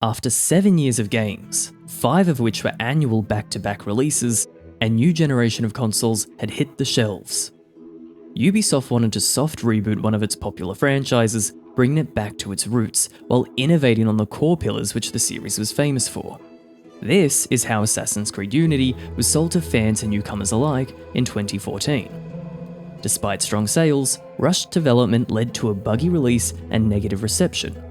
After 7 years of games, 5 of which were annual back-to-back releases, a new generation of consoles had hit the shelves. Ubisoft wanted to soft reboot one of its popular franchises, bringing it back to its roots, while innovating on the core pillars which the series was famous for. This is how Assassin's Creed Unity was sold to fans and newcomers alike in 2014. Despite strong sales, rushed development led to a buggy release and negative reception.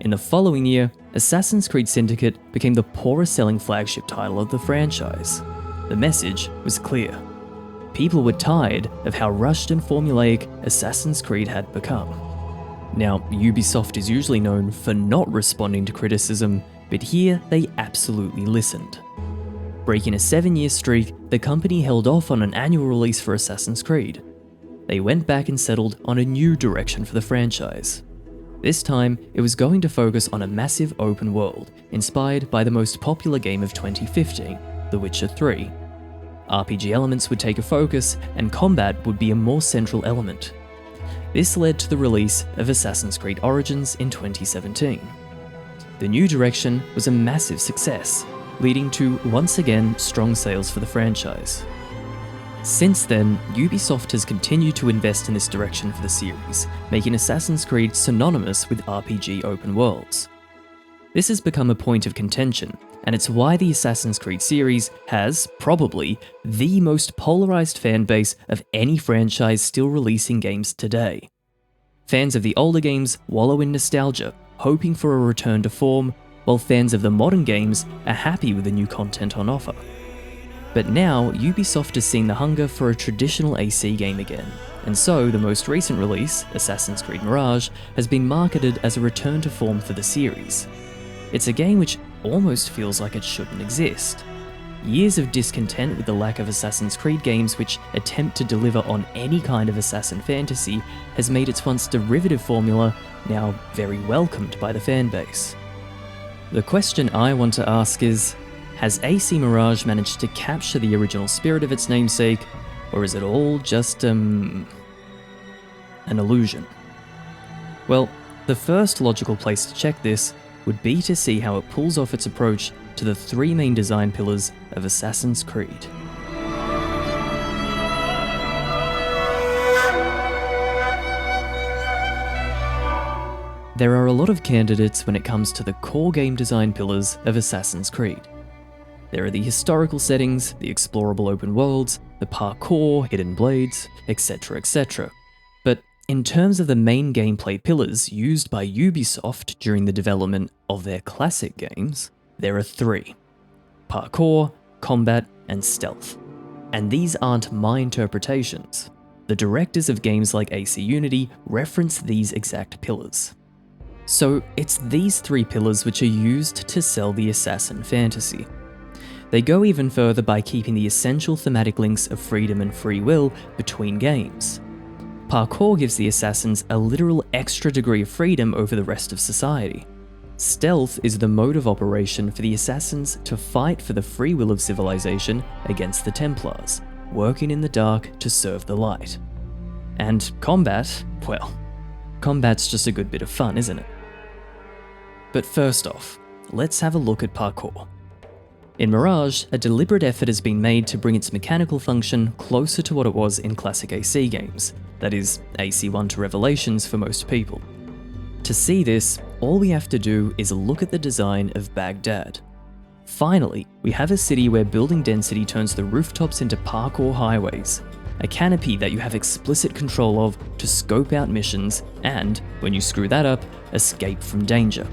In the following year, Assassin's Creed Syndicate became the poorest selling flagship title of the franchise. The message was clear. People were tired of how rushed and formulaic Assassin's Creed had become. Now, Ubisoft is usually known for not responding to criticism, but here they absolutely listened. Breaking a 7-year streak, the company held off on an annual release for Assassin's Creed. They went back and settled on a new direction for the franchise. This time, it was going to focus on a massive open world, inspired by the most popular game of 2015, The Witcher 3. RPG elements would take a focus, and combat would be a more central element. This led to the release of Assassin's Creed Origins in 2017. The new direction was a massive success, leading to, once again, strong sales for the franchise. Since then, Ubisoft has continued to invest in this direction for the series, making Assassin's Creed synonymous with RPG open worlds. This has become a point of contention, and it's why the Assassin's Creed series has, probably, the most polarized fan base of any franchise still releasing games today. Fans of the older games wallow in nostalgia, hoping for a return to form, while fans of the modern games are happy with the new content on offer. But now, Ubisoft has seen the hunger for a traditional AC game again, and so the most recent release, Assassin's Creed Mirage, has been marketed as a return to form for the series. It's a game which almost feels like it shouldn't exist. Years of discontent with the lack of Assassin's Creed games which attempt to deliver on any kind of assassin fantasy has made its once derivative formula now very welcomed by the fanbase. The question I want to ask is, has AC Mirage managed to capture the original spirit of its namesake, or is it all just, an illusion? Well, the first logical place to check this would be to see how it pulls off its approach to the 3 main design pillars of Assassin's Creed. There are a lot of candidates when it comes to the core game design pillars of Assassin's Creed. There are the historical settings, the explorable open worlds, the parkour, hidden blades, etc, etc. But in terms of the main gameplay pillars used by Ubisoft during the development of their classic games, there are 3: parkour, combat, and stealth. And these aren't my interpretations. The directors of games like AC Unity reference these exact pillars. So it's these 3 pillars which are used to sell the assassin fantasy. They go even further by keeping the essential thematic links of freedom and free will between games. Parkour gives the assassins a literal extra degree of freedom over the rest of society. Stealth is the mode of operation for the assassins to fight for the free will of civilization against the Templars, working in the dark to serve the light. And combat, well, combat's just a good bit of fun, isn't it? But first off, let's have a look at parkour. In Mirage, a deliberate effort has been made to bring its mechanical function closer to what it was in classic AC games, that is, AC1 to Revelations for most people. To see this, all we have to do is look at the design of Baghdad. Finally, we have a city where building density turns the rooftops into parkour highways, a canopy that you have explicit control of to scope out missions and, when you screw that up, escape from danger.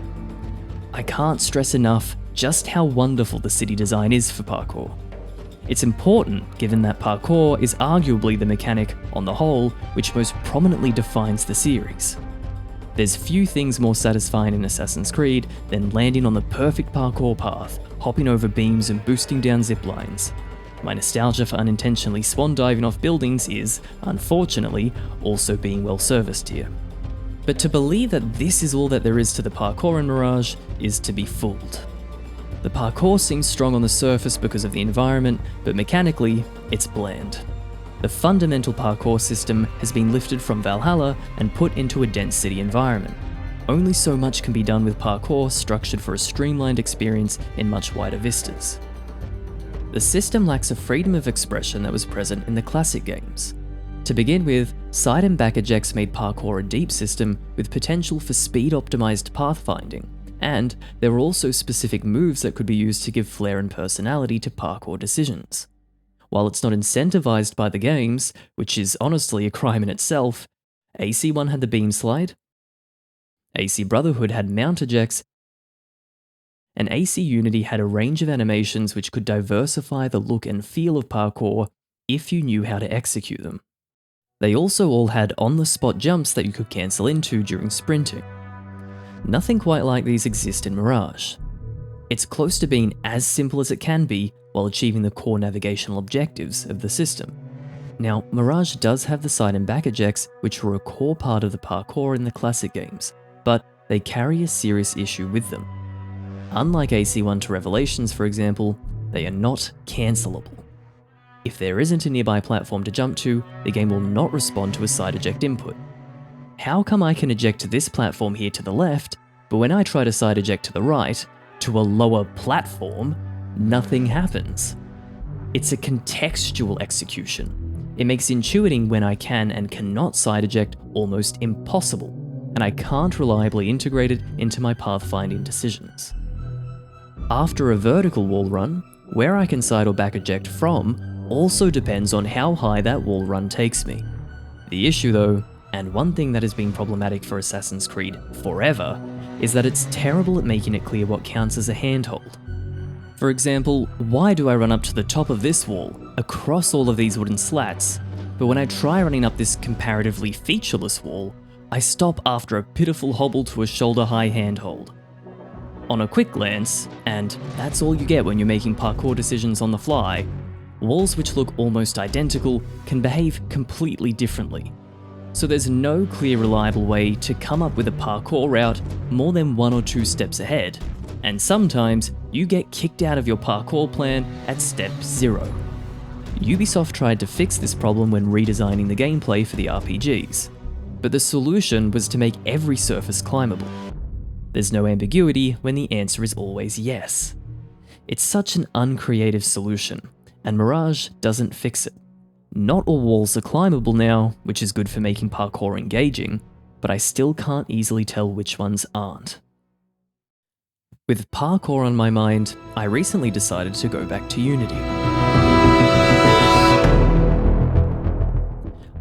I can't stress enough just how wonderful the city design is for parkour. It's important given that parkour is arguably the mechanic, on the whole, which most prominently defines the series. There's few things more satisfying in Assassin's Creed than landing on the perfect parkour path, hopping over beams and boosting down zip lines. My nostalgia for unintentionally swan diving off buildings is, unfortunately, also being well serviced here. But to believe that this is all that there is to the parkour in Mirage is to be fooled. The parkour seems strong on the surface because of the environment, but mechanically, it's bland. The fundamental parkour system has been lifted from Valhalla and put into a dense city environment. only so much can be done with parkour structured for a streamlined experience in much wider vistas. The system lacks a freedom of expression that was present in the classic games. To begin with, side and back ejects made parkour a deep system with potential for speed-optimized pathfinding, and there were also specific moves that could be used to give flair and personality to parkour decisions. While it's not incentivized by the games, which is honestly a crime in itself, AC1 had the beam slide, AC Brotherhood had mount ejects, and AC Unity had a range of animations which could diversify the look and feel of parkour if you knew how to execute them. They also all had on-the-spot jumps that you could cancel into during sprinting. Nothing quite like these exist in Mirage. It's close to being as simple as it can be while achieving the core navigational objectives of the system. Now, Mirage does have the side and back ejects, which were a core part of the parkour in the classic games, but they carry a serious issue with them. Unlike AC1 to Revelations, for example, they are not cancelable. If there isn't a nearby platform to jump to, the game will not respond to a side eject input. How come I can eject to this platform here to the left, but when I try to side eject to the right, to a lower platform, nothing happens? It's a contextual execution. It makes intuiting when I can and cannot side eject almost impossible, and I can't reliably integrate it into my pathfinding decisions. After a vertical wall run, where I can side or back eject from also depends on how high that wall run takes me. The issue though, and one thing that has been problematic for Assassin's Creed forever, is that it's terrible at making it clear what counts as a handhold. For example, why do I run up to the top of this wall, across all of these wooden slats, but when I try running up this comparatively featureless wall, I stop after a pitiful hobble to a shoulder-high handhold? On a quick glance, and that's all you get when you're making parkour decisions on the fly, walls which look almost identical can behave completely differently. So there's no clear, reliable way to come up with a parkour route more than 1 or 2 steps ahead, and sometimes you get kicked out of your parkour plan at step 0. Ubisoft tried to fix this problem when redesigning the gameplay for the RPGs, but the solution was to make every surface climbable. There's no ambiguity when the answer is always yes. It's such an uncreative solution, and Mirage doesn't fix it. Not all walls are climbable now, which is good for making parkour engaging, but I still can't easily tell which ones aren't. With parkour on my mind, I recently decided to go back to Unity.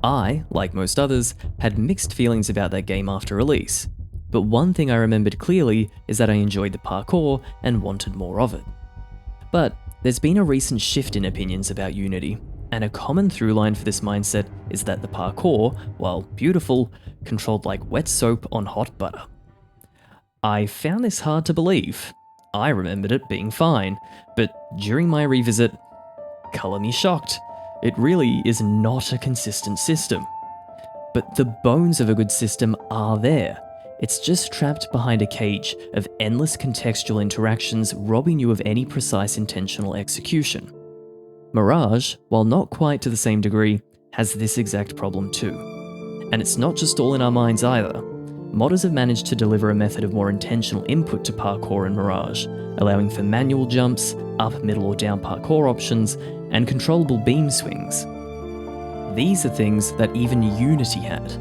I, like most others, had mixed feelings about that game after release, but one thing I remembered clearly is that I enjoyed the parkour and wanted more of it. But there's been a recent shift in opinions about Unity, and a common through line for this mindset is that the parkour, while beautiful, controlled like wet soap on hot butter. I found this hard to believe. I remembered it being fine, but during my revisit, colour me shocked. It really is not a consistent system. But the bones of a good system are there. It's just trapped behind a cage of endless contextual interactions robbing you of any precise intentional execution. Mirage, while not quite to the same degree, has this exact problem too. And it's not just all in our minds either. Modders have managed to deliver a method of more intentional input to parkour in Mirage, allowing for manual jumps, up, middle or down parkour options, and controllable beam swings. These are things that even Unity had.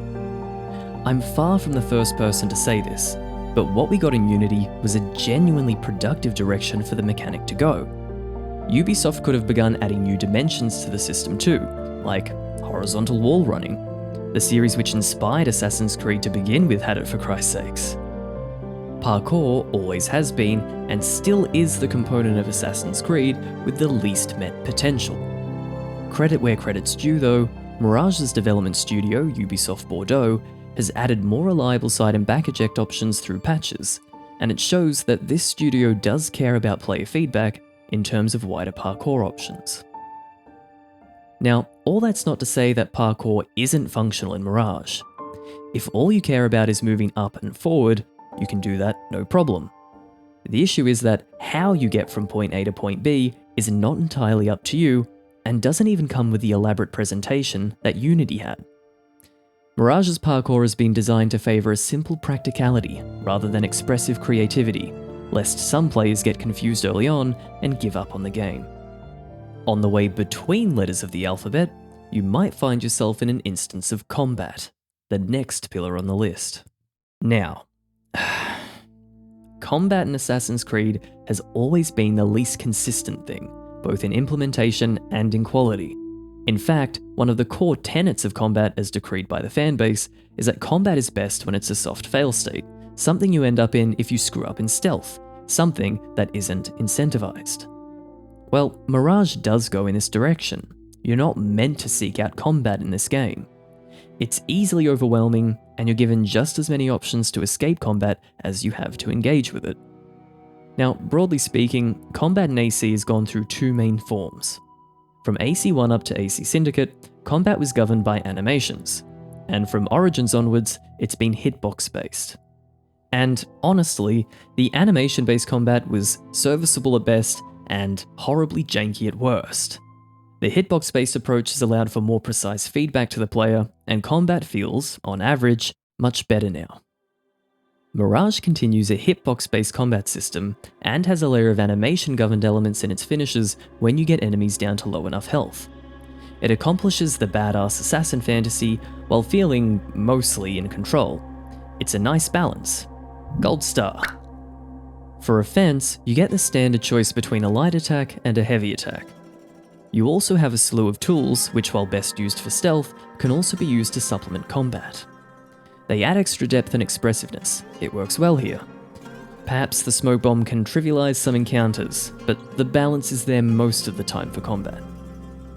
I'm far from the first person to say this, but what we got in Unity was a genuinely productive direction for the mechanic to go. Ubisoft could have begun adding new dimensions to the system too, like horizontal wall running. The series which inspired Assassin's Creed to begin with had it, for Christ's sakes. Parkour always has been, and still is, the component of Assassin's Creed with the least met potential. Credit where credit's due though, Mirage's development studio, Ubisoft Bordeaux, has added more reliable side and back eject options through patches, and it shows that this studio does care about player feedback in terms of wider parkour options. Now, all that's not to say that parkour isn't functional in Mirage. If all you care about is moving up and forward, you can do that no problem. The issue is that how you get from point A to point B is not entirely up to you, and doesn't even come with the elaborate presentation that Unity had. Mirage's parkour has been designed to favour a simple practicality rather than expressive creativity, lest some players get confused early on and give up on the game. On the way between letters of the alphabet, you might find yourself in an instance of combat, the next pillar on the list. Now, combat in Assassin's Creed has always been the least consistent thing, both in implementation and in quality. In fact, one of the core tenets of combat as decreed by the fanbase is that combat is best when it's a soft fail state, something you end up in if you screw up in stealth, something that isn't incentivized. Well, Mirage does go in this direction. You're not meant to seek out combat in this game. It's easily overwhelming, and you're given just as many options to escape combat as you have to engage with it. Now, broadly speaking, combat in AC has gone through two main forms. From AC1 up to AC Syndicate, combat was governed by animations, and from Origins onwards, it's been hitbox-based. And honestly, the animation-based combat was serviceable at best and horribly janky at worst. The hitbox-based approach has allowed for more precise feedback to the player, and combat feels, on average, much better now. Mirage continues a hitbox-based combat system and has a layer of animation-governed elements in its finishes when you get enemies down to low enough health. It accomplishes the badass assassin fantasy while feeling mostly in control. It's a nice balance. Gold star. For offense, you get the standard choice between a light attack and a heavy attack. You also have a slew of tools which, while best used for stealth, can also be used to supplement combat. They add extra depth and expressiveness. It works well here. Perhaps the smoke bomb can trivialize some encounters, but the balance is there most of the time for combat.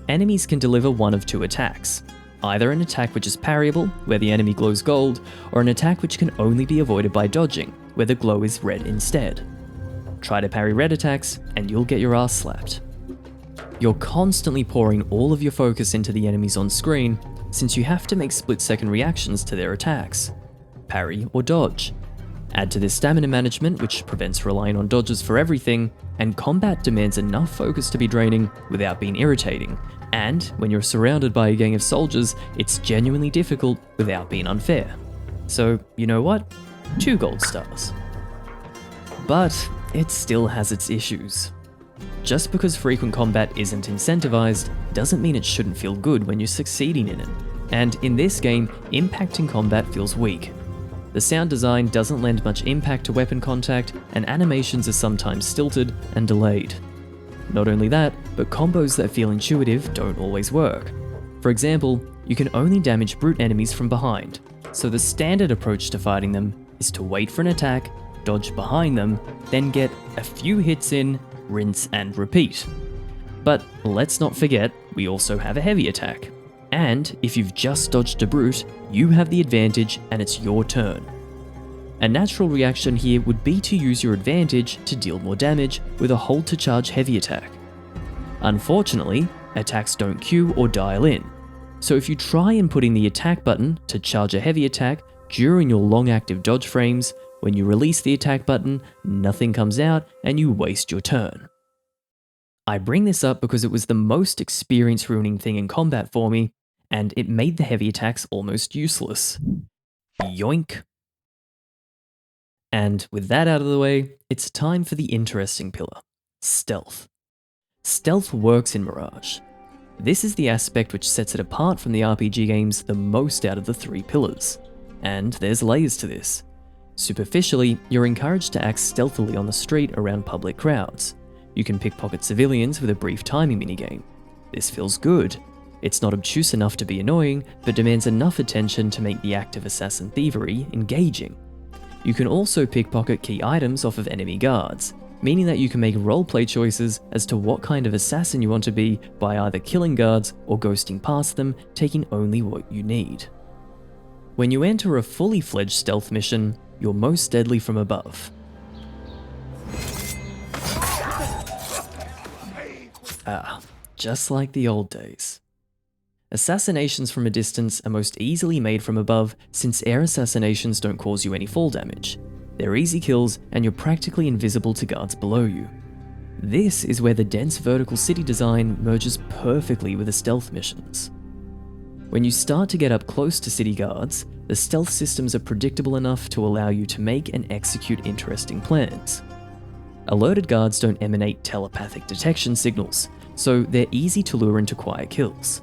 Enemies can deliver one of two attacks. Either an attack which is parryable, where the enemy glows gold, or an attack which can only be avoided by dodging, where the glow is red instead. Try to parry red attacks, and you'll get your ass slapped. You're constantly pouring all of your focus into the enemies on screen, since you have to make split-second reactions to their attacks. Parry or dodge. Add to this stamina management, which prevents relying on dodges for everything, and combat demands enough focus to be draining without being irritating, and when you're surrounded by a gang of soldiers, it's genuinely difficult without being unfair. So, you know what? 2 gold stars. But it still has its issues. Just because frequent combat isn't incentivized doesn't mean it shouldn't feel good when you're succeeding in it. And in this game, impact in combat feels weak. The sound design doesn't lend much impact to weapon contact, and animations are sometimes stilted and delayed. Not only that, but combos that feel intuitive don't always work. For example, you can only damage brute enemies from behind, so the standard approach to fighting them is to wait for an attack, dodge behind them, then get a few hits in, rinse and repeat. But let's not forget, we also have a heavy attack. And if you've just dodged a brute, you have the advantage and it's your turn. A natural reaction here would be to use your advantage to deal more damage with a hold to charge heavy attack. Unfortunately, attacks don't queue or dial in. So if you try and put in the attack button to charge a heavy attack during your long active dodge frames, when you release the attack button, nothing comes out and you waste your turn. I bring this up because it was the most experience ruining thing in combat for me, and it made the heavy attacks almost useless. Yoink. And with that out of the way, it's time for the interesting pillar, stealth. Stealth works in Mirage. This is the aspect which sets it apart from the RPG games the most out of the 3 pillars. And there's layers to this. Superficially, you're encouraged to act stealthily on the street around public crowds. You can pickpocket civilians with a brief timing minigame. This feels good. It's not obtuse enough to be annoying, but demands enough attention to make the act of assassin thievery engaging. You can also pickpocket key items off of enemy guards, meaning that you can make roleplay choices as to what kind of assassin you want to be by either killing guards or ghosting past them, taking only what you need. When you enter a fully fledged stealth mission, you're most deadly from above. Just like the old days. Assassinations from a distance are most easily made from above since air assassinations don't cause you any fall damage. They're easy kills and you're practically invisible to guards below you. This is where the dense vertical city design merges perfectly with the stealth missions. When you start to get up close to city guards, the stealth systems are predictable enough to allow you to make and execute interesting plans. Alerted guards don't emanate telepathic detection signals, so they're easy to lure into quiet kills.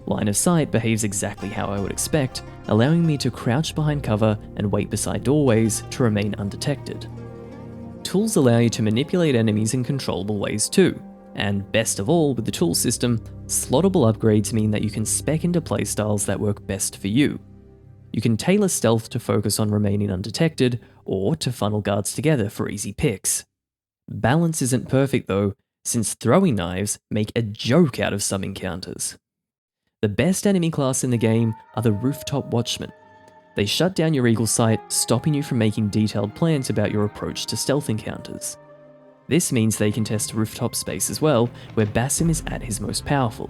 Line of sight behaves exactly how I would expect, allowing me to crouch behind cover and wait beside doorways to remain undetected. Tools allow you to manipulate enemies in controllable ways too, and best of all with the tool system, slottable upgrades mean that you can spec into playstyles that work best for you. You can tailor stealth to focus on remaining undetected, or to funnel guards together for easy picks. Balance isn't perfect though, since throwing knives make a joke out of some encounters. The best enemy class in the game are the rooftop watchmen. They shut down your eagle sight, stopping you from making detailed plans about your approach to stealth encounters. This means they can test rooftop space as well, where Basim is at his most powerful.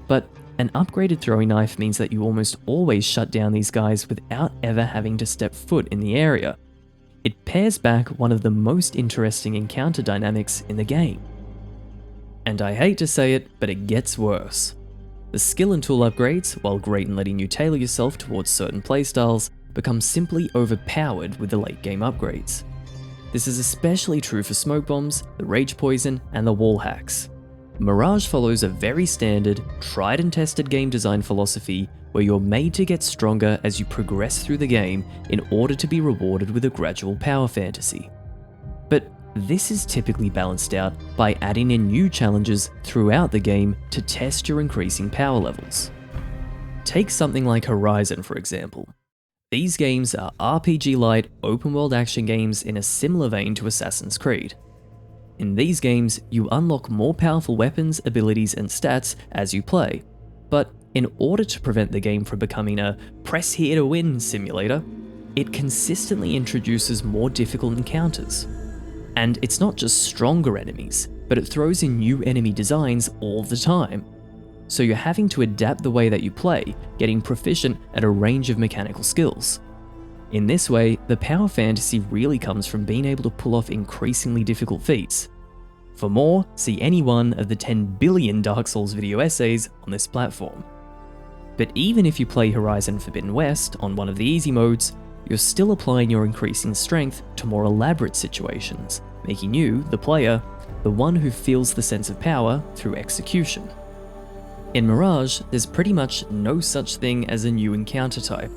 But an upgraded throwing knife means that you almost always shut down these guys without ever having to step foot in the area. It pairs back one of the most interesting encounter dynamics in the game. And I hate to say it, but it gets worse. The skill and tool upgrades, while great in letting you tailor yourself towards certain playstyles, become simply overpowered with the late game upgrades. This is especially true for smoke bombs, the rage poison, and the wall hacks. Mirage follows a very standard, tried and tested game design philosophy where you're made to get stronger as you progress through the game in order to be rewarded with a gradual power fantasy. But this is typically balanced out by adding in new challenges throughout the game to test your increasing power levels. Take something like Horizon for example. These games are RPG-light, open-world action games in a similar vein to Assassin's Creed. In these games, you unlock more powerful weapons, abilities, and stats as you play, but in order to prevent the game from becoming a press here to win simulator, it consistently introduces more difficult encounters. And it's not just stronger enemies, but it throws in new enemy designs all the time. So you're having to adapt the way that you play, getting proficient at a range of mechanical skills. In this way, the power fantasy really comes from being able to pull off increasingly difficult feats. For more, see any one of the 10 billion Dark Souls video essays on this platform. But even if you play Horizon Forbidden West on one of the easy modes, you're still applying your increasing strength to more elaborate situations, making you, the player, the one who feels the sense of power through execution. In Mirage, there's pretty much no such thing as a new encounter type.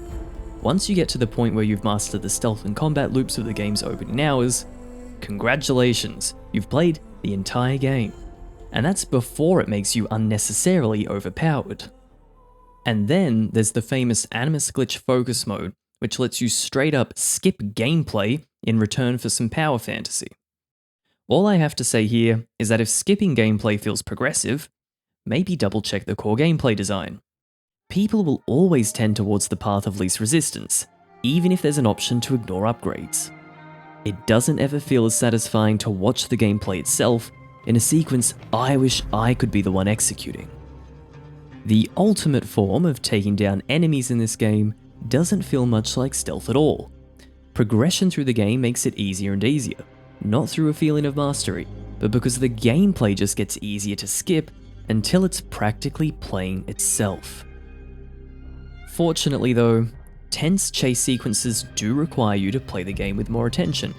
Once you get to the point where you've mastered the stealth and combat loops of the game's opening hours, congratulations, you've played the entire game. And that's before it makes you unnecessarily overpowered. And then there's the famous Animus Glitch focus mode, which lets you straight up skip gameplay in return for some power fantasy. All I have to say here is that if skipping gameplay feels progressive, maybe double check the core gameplay design. People will always tend towards the path of least resistance, even if there's an option to ignore upgrades. It doesn't ever feel as satisfying to watch the gameplay itself in a sequence I wish I could be the one executing. The ultimate form of taking down enemies in this game doesn't feel much like stealth at all. Progression through the game makes it easier and easier, not through a feeling of mastery, but because the gameplay just gets easier to skip until it's practically playing itself. Fortunately though, tense chase sequences do require you to play the game with more attention.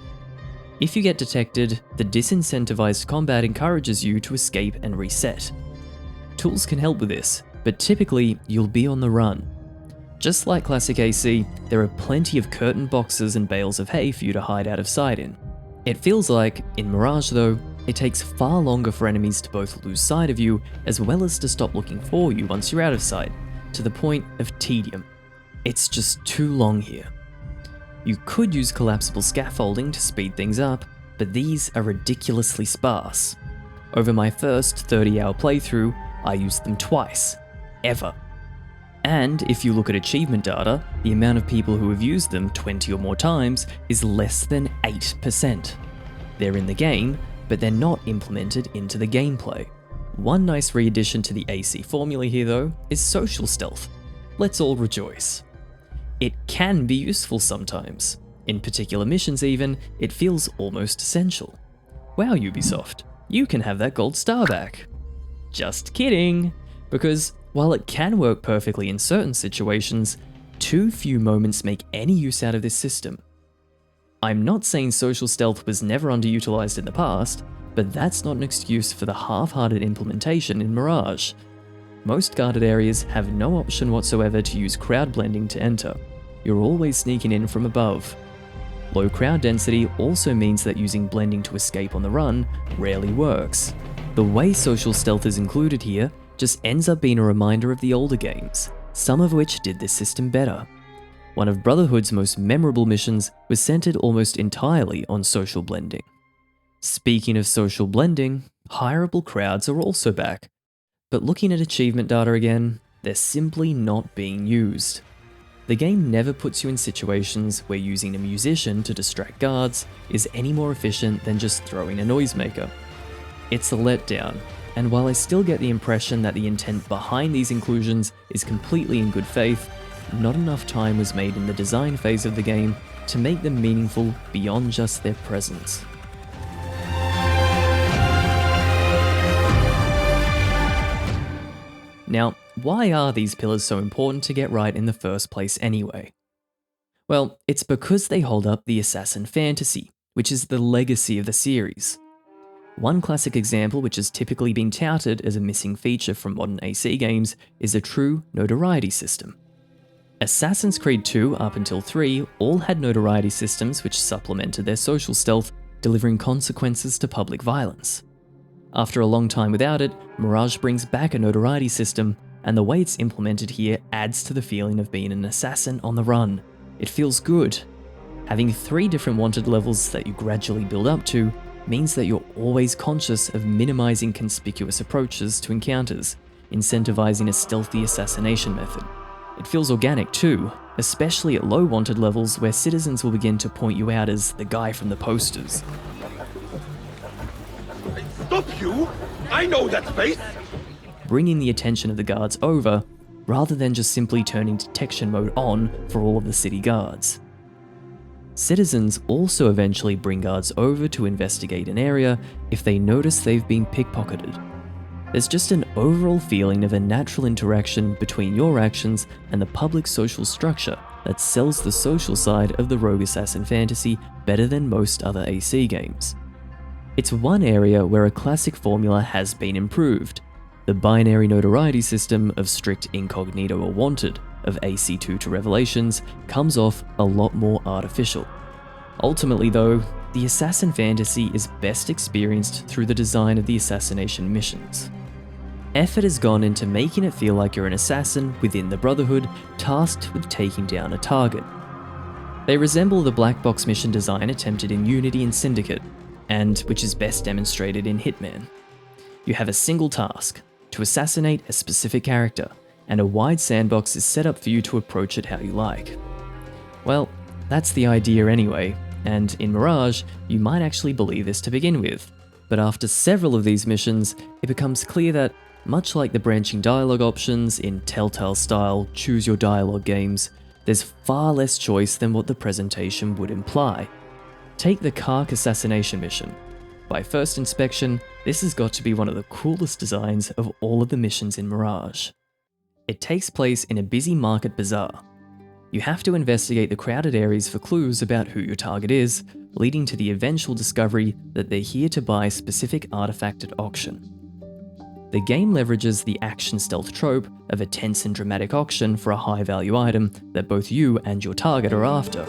If you get detected, the disincentivized combat encourages you to escape and reset. Tools can help with this, but typically you'll be on the run. Just like classic AC, there are plenty of curtain boxes and bales of hay for you to hide out of sight in. It feels like, in Mirage though, it takes far longer for enemies to both lose sight of you as well as to stop looking for you once you're out of sight, to the point of tedium. It's just too long here. You could use collapsible scaffolding to speed things up, but these are ridiculously sparse. Over my first 30-hour playthrough, I used them twice. Ever. And if you look at achievement data, the amount of people who have used them 20 or more times is less than 8%. They're in the game, but they're not implemented into the gameplay. One nice re-addition to the AC formula here though is social stealth. Let's all rejoice. It can be useful sometimes. In particular missions even, it feels almost essential. Wow Ubisoft, you can have that gold star back. Just kidding, because While it can work perfectly in certain situations, too few moments make any use out of this system. I'm not saying social stealth was never underutilized in the past, but that's not an excuse for the half-hearted implementation in Mirage. Most guarded areas have no option whatsoever to use crowd blending to enter. You're always sneaking in from above. Low crowd density also means that using blending to escape on the run rarely works. The way social stealth is included here just ends up being a reminder of the older games, some of which did this system better. One of Brotherhood's most memorable missions was centered almost entirely on social blending. Speaking of social blending, hireable crowds are also back. But looking at achievement data again, they're simply not being used. The game never puts you in situations where using a musician to distract guards is any more efficient than just throwing a noisemaker. It's a letdown, and while I still get the impression that the intent behind these inclusions is completely in good faith, not enough time was made in the design phase of the game to make them meaningful beyond just their presence. Now, why are these pillars so important to get right in the first place anyway? Well, it's because they hold up the assassin fantasy, which is the legacy of the series. One classic example which has typically been touted as a missing feature from modern AC games is a true notoriety system. Assassin's Creed 2 up until 3 all had notoriety systems which supplemented their social stealth, delivering consequences to public violence. After a long time without it, Mirage brings back a notoriety system, and the way it's implemented here adds to the feeling of being an assassin on the run. It feels good. Having 3 different wanted levels that you gradually build up to means that you're always conscious of minimizing conspicuous approaches to encounters, incentivizing a stealthy assassination method. It feels organic too, especially at low wanted levels where citizens will begin to point you out as the guy from the posters. Stop you! I know that face! Bringing the attention of the guards over, rather than just simply turning detection mode on for all of the city guards. Citizens also eventually bring guards over to investigate an area if they notice they've been pickpocketed. There's just an overall feeling of a natural interaction between your actions and the public social structure that sells the social side of the rogue assassin fantasy better than most other AC games. It's one area where a classic formula has been improved. The binary notoriety system of strict incognito or wanted of AC2 to Revelations comes off a lot more artificial. Ultimately though, the assassin fantasy is best experienced through the design of the assassination missions. Effort has gone into making it feel like you're an assassin within the Brotherhood, tasked with taking down a target. They resemble the black box mission design attempted in Unity and Syndicate, and which is best demonstrated in Hitman. You have a single task, to assassinate a specific character, and a wide sandbox is set up for you to approach it how you like. Well, that's the idea anyway, and in Mirage, you might actually believe this to begin with. But after several of these missions, it becomes clear that, much like the branching dialogue options in Telltale-style choose your dialogue games, there's far less choice than what the presentation would imply. Take the Kark assassination mission. By first inspection, this has got to be one of the coolest designs of all of the missions in Mirage. It takes place in a busy market bazaar. You have to investigate the crowded areas for clues about who your target is, leading to the eventual discovery that they're here to buy a specific artifact at auction. The game leverages the action stealth trope of a tense and dramatic auction for a high value item that both you and your target are after.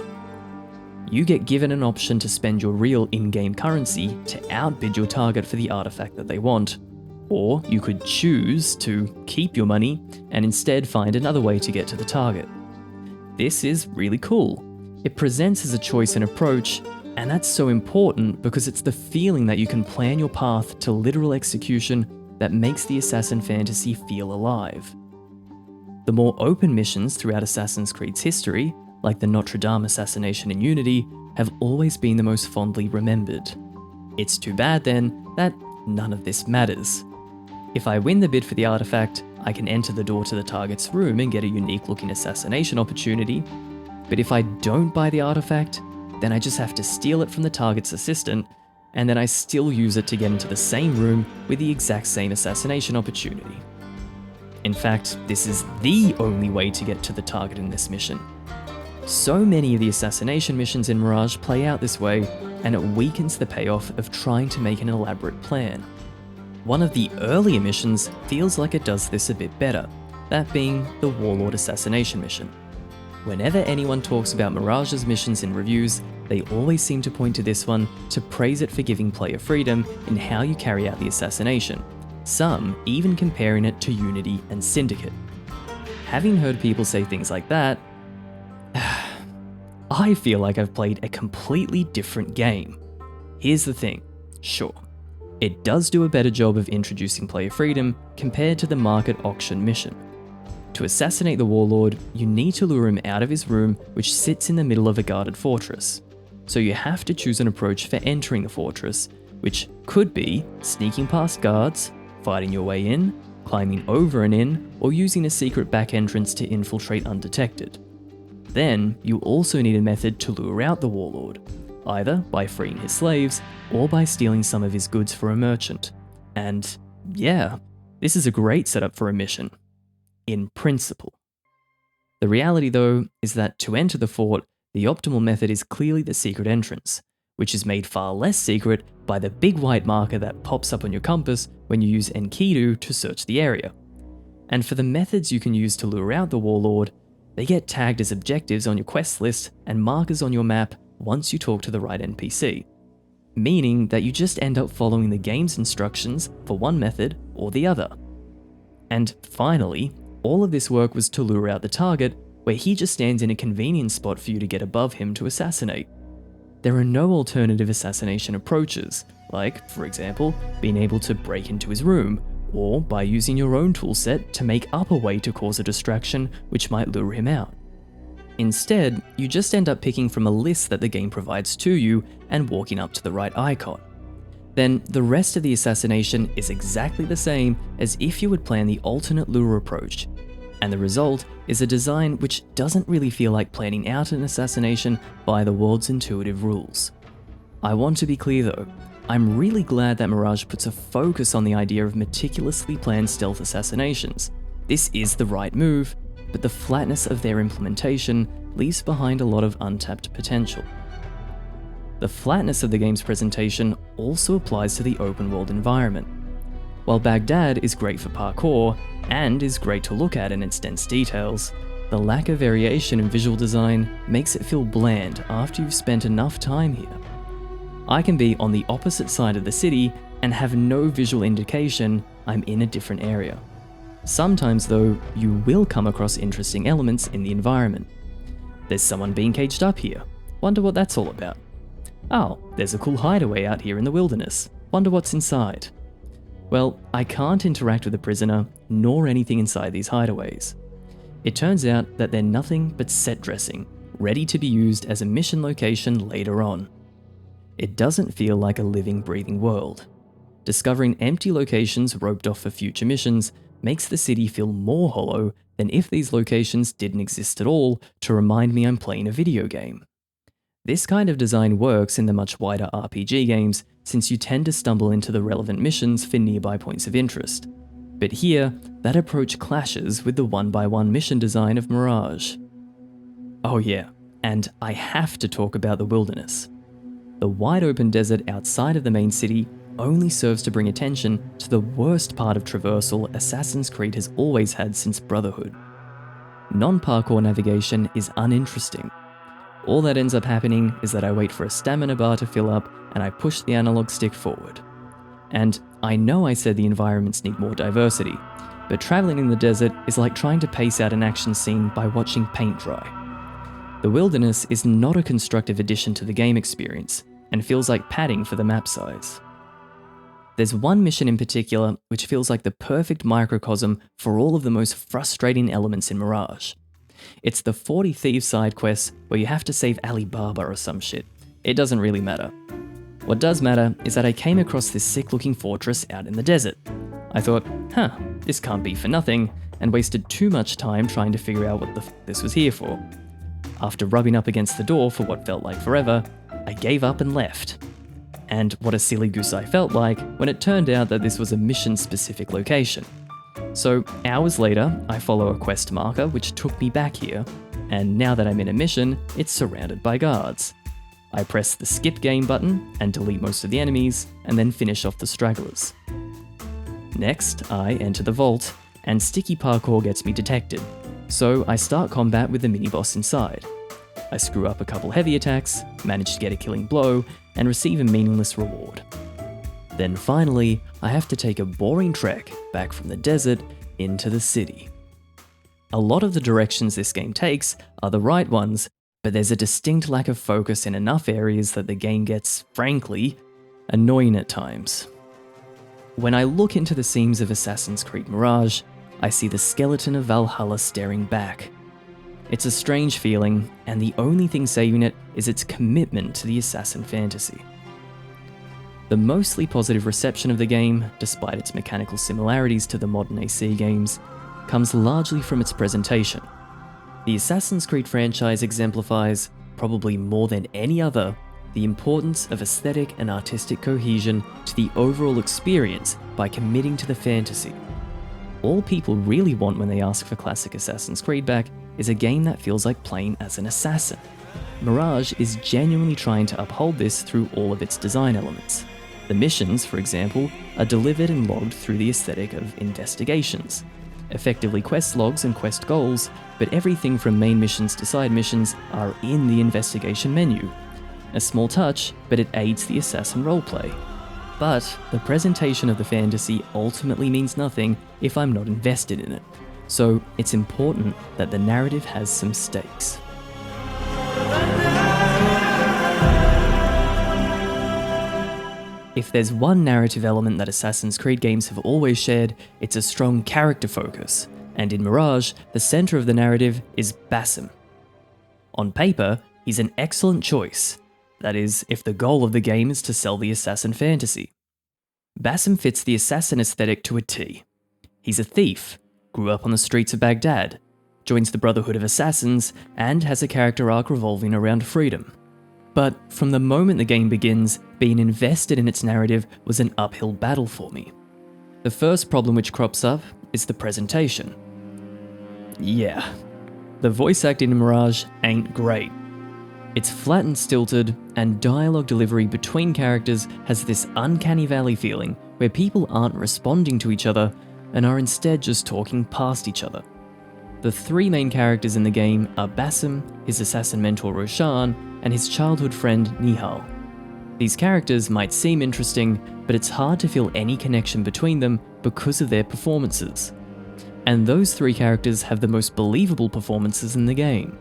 You get given an option to spend your real in-game currency to outbid your target for the artifact that they want, or you could choose to keep your money and instead find another way to get to the target. This is really cool. It presents as a choice and approach, and that's so important because it's the feeling that you can plan your path to literal execution that makes the assassin fantasy feel alive. The more open missions throughout Assassin's Creed's history, like the Notre Dame assassination in Unity, have always been the most fondly remembered. It's too bad then that none of this matters. If I win the bid for the artifact, I can enter the door to the target's room and get a unique looking assassination opportunity, but if I don't buy the artifact, then I just have to steal it from the target's assistant, and then I still use it to get into the same room with the exact same assassination opportunity. In fact, this is the only way to get to the target in this mission. So many of the assassination missions in Mirage play out this way, and it weakens the payoff of trying to make an elaborate plan. One of the earlier missions feels like it does this a bit better, that being the Warlord assassination mission. Whenever anyone talks about Mirage's missions in reviews, they always seem to point to this one to praise it for giving player freedom in how you carry out the assassination, some even comparing it to Unity and Syndicate. Having heard people say things like that, I feel like I've played a completely different game. Here's the thing, sure, it does do a better job of introducing player freedom compared to the market auction mission. To assassinate the Warlord, you need to lure him out of his room, which sits in the middle of a guarded fortress. So you have to choose an approach for entering the fortress, which could be sneaking past guards, fighting your way in, climbing over and in, or using a secret back entrance to infiltrate undetected. Then, you also need a method to lure out the Warlord, either by freeing his slaves, or by stealing some of his goods for a merchant. And yeah, this is a great setup for a mission. In principle. The reality though, is that to enter the fort, the optimal method is clearly the secret entrance, which is made far less secret by the big white marker that pops up on your compass when you use Enkidu to search the area. And for the methods you can use to lure out the Warlord, they get tagged as objectives on your quest list and markers on your map once you talk to the right NPC, meaning that you just end up following the game's instructions for one method or the other. And finally, all of this work was to lure out the target, where he just stands in a convenient spot for you to get above him to assassinate. There are no alternative assassination approaches, like, for example, being able to break into his room, or by using your own toolset to make up a way to cause a distraction which might lure him out. Instead, you just end up picking from a list that the game provides to you and walking up to the right icon. Then the rest of the assassination is exactly the same as if you would plan the alternate lure approach, and the result is a design which doesn't really feel like planning out an assassination by the world's intuitive rules. I want to be clear though, I'm really glad that Mirage puts a focus on the idea of meticulously planned stealth assassinations. This is the right move, but the flatness of their implementation leaves behind a lot of untapped potential. The flatness of the game's presentation also applies to the open world environment. While Baghdad is great for parkour, and is great to look at in its dense details, the lack of variation in visual design makes it feel bland after you've spent enough time here. I can be on the opposite side of the city and have no visual indication I'm in a different area. Sometimes though, you will come across interesting elements in the environment. There's someone being caged up here. Wonder what that's all about. Oh, there's a cool hideaway out here in the wilderness. Wonder what's inside. Well, I can't interact with the prisoner, nor anything inside these hideaways. It turns out that they're nothing but set dressing, ready to be used as a mission location later on. It doesn't feel like a living, breathing world. Discovering empty locations roped off for future missions makes the city feel more hollow than if these locations didn't exist at all to remind me I'm playing a video game. This kind of design works in the much wider RPG games since you tend to stumble into the relevant missions for nearby points of interest. But here, that approach clashes with the one-by-one mission design of Mirage. Oh yeah, and I have to talk about the wilderness. The wide open desert outside of the main city only serves to bring attention to the worst part of traversal Assassin's Creed has always had since Brotherhood. Non-parkour navigation is uninteresting. All that ends up happening is that I wait for a stamina bar to fill up and I push the analog stick forward. And I know I said the environments need more diversity, but traveling in the desert is like trying to pace out an action scene by watching paint dry. The wilderness is not a constructive addition to the game experience and feels like padding for the map size. There's one mission in particular which feels like the perfect microcosm for all of the most frustrating elements in Mirage. It's the 40 Thieves side quest where you have to save Alibaba or some shit. It doesn't really matter. What does matter is that I came across this sick looking fortress out in the desert. I thought, this can't be for nothing, and wasted too much time trying to figure out what the f this was here for. After rubbing up against the door for what felt like forever, I gave up and left. And what a silly goose I felt like when it turned out that this was a mission-specific location. So hours later, I follow a quest marker which took me back here, and now that I'm in a mission, it's surrounded by guards. I press the skip game button and delete most of the enemies, and then finish off the stragglers. Next, I enter the vault, and sticky parkour gets me detected, so I start combat with the mini-boss inside. I screw up a couple heavy attacks, manage to get a killing blow, and receive a meaningless reward. Then finally, I have to take a boring trek back from the desert into the city. A lot of the directions this game takes are the right ones, but there's a distinct lack of focus in enough areas that the game gets, frankly, annoying at times. When I look into the seams of Assassin's Creed Mirage, I see the skeleton of Valhalla staring back. It's a strange feeling, and the only thing saving it is its commitment to the assassin fantasy. The mostly positive reception of the game, despite its mechanical similarities to the modern AC games, comes largely from its presentation. The Assassin's Creed franchise exemplifies, probably more than any other, the importance of aesthetic and artistic cohesion to the overall experience by committing to the fantasy. All people really want when they ask for classic Assassin's Creed back is a game that feels like playing as an assassin. Mirage is genuinely trying to uphold this through all of its design elements. The missions, for example, are delivered and logged through the aesthetic of investigations. Effectively quest logs and quest goals, but everything from main missions to side missions are in the investigation menu. A small touch, but it aids the assassin roleplay. But the presentation of the fantasy ultimately means nothing if I'm not invested in it, so it's important that the narrative has some stakes. If there's one narrative element that Assassin's Creed games have always shared, it's a strong character focus, and in Mirage, the centre of the narrative is Basim. On paper, he's an excellent choice. That is, if the goal of the game is to sell the assassin fantasy. Basim fits the assassin aesthetic to a T. He's a thief, grew up on the streets of Baghdad, joins the Brotherhood of Assassins, and has a character arc revolving around freedom. But from the moment the game begins, being invested in its narrative was an uphill battle for me. The first problem which crops up is the presentation. Yeah, the voice acting in Mirage ain't great. It's flat and stilted, and dialogue delivery between characters has this uncanny valley feeling where people aren't responding to each other and are instead just talking past each other. The three main characters in the game are Basim, his assassin mentor Roshan, and his childhood friend Nihal. These characters might seem interesting, but it's hard to feel any connection between them because of their performances. And those three characters have the most believable performances in the game.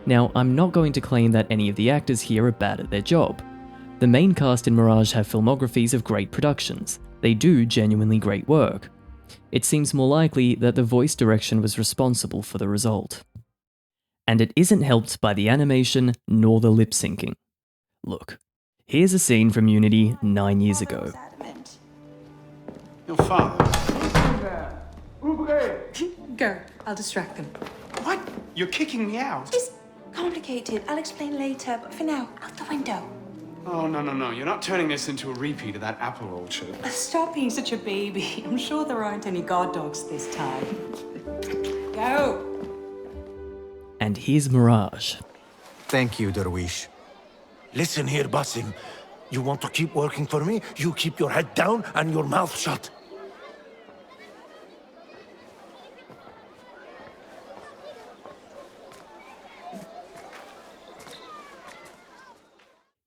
Now, I'm not going to claim that any of the actors here are bad at their job. The main cast in Mirage have filmographies of great productions. They do genuinely great work. It seems more likely that the voice direction was responsible for the result. And it isn't helped by the animation nor the lip syncing. Look, here's a scene from Unity 9 years ago. Your father. Go, I'll distract them. What? You're kicking me out? It's complicated. I'll explain later, but for now, out the window. Oh, no. You're not turning this into a repeat of that apple orchard. Stop being such a baby. I'm sure there aren't any guard dogs this time. Go! And here's Mirage. Thank you, Derwish. Listen here, Basim. You want to keep working for me? You keep your head down and your mouth shut.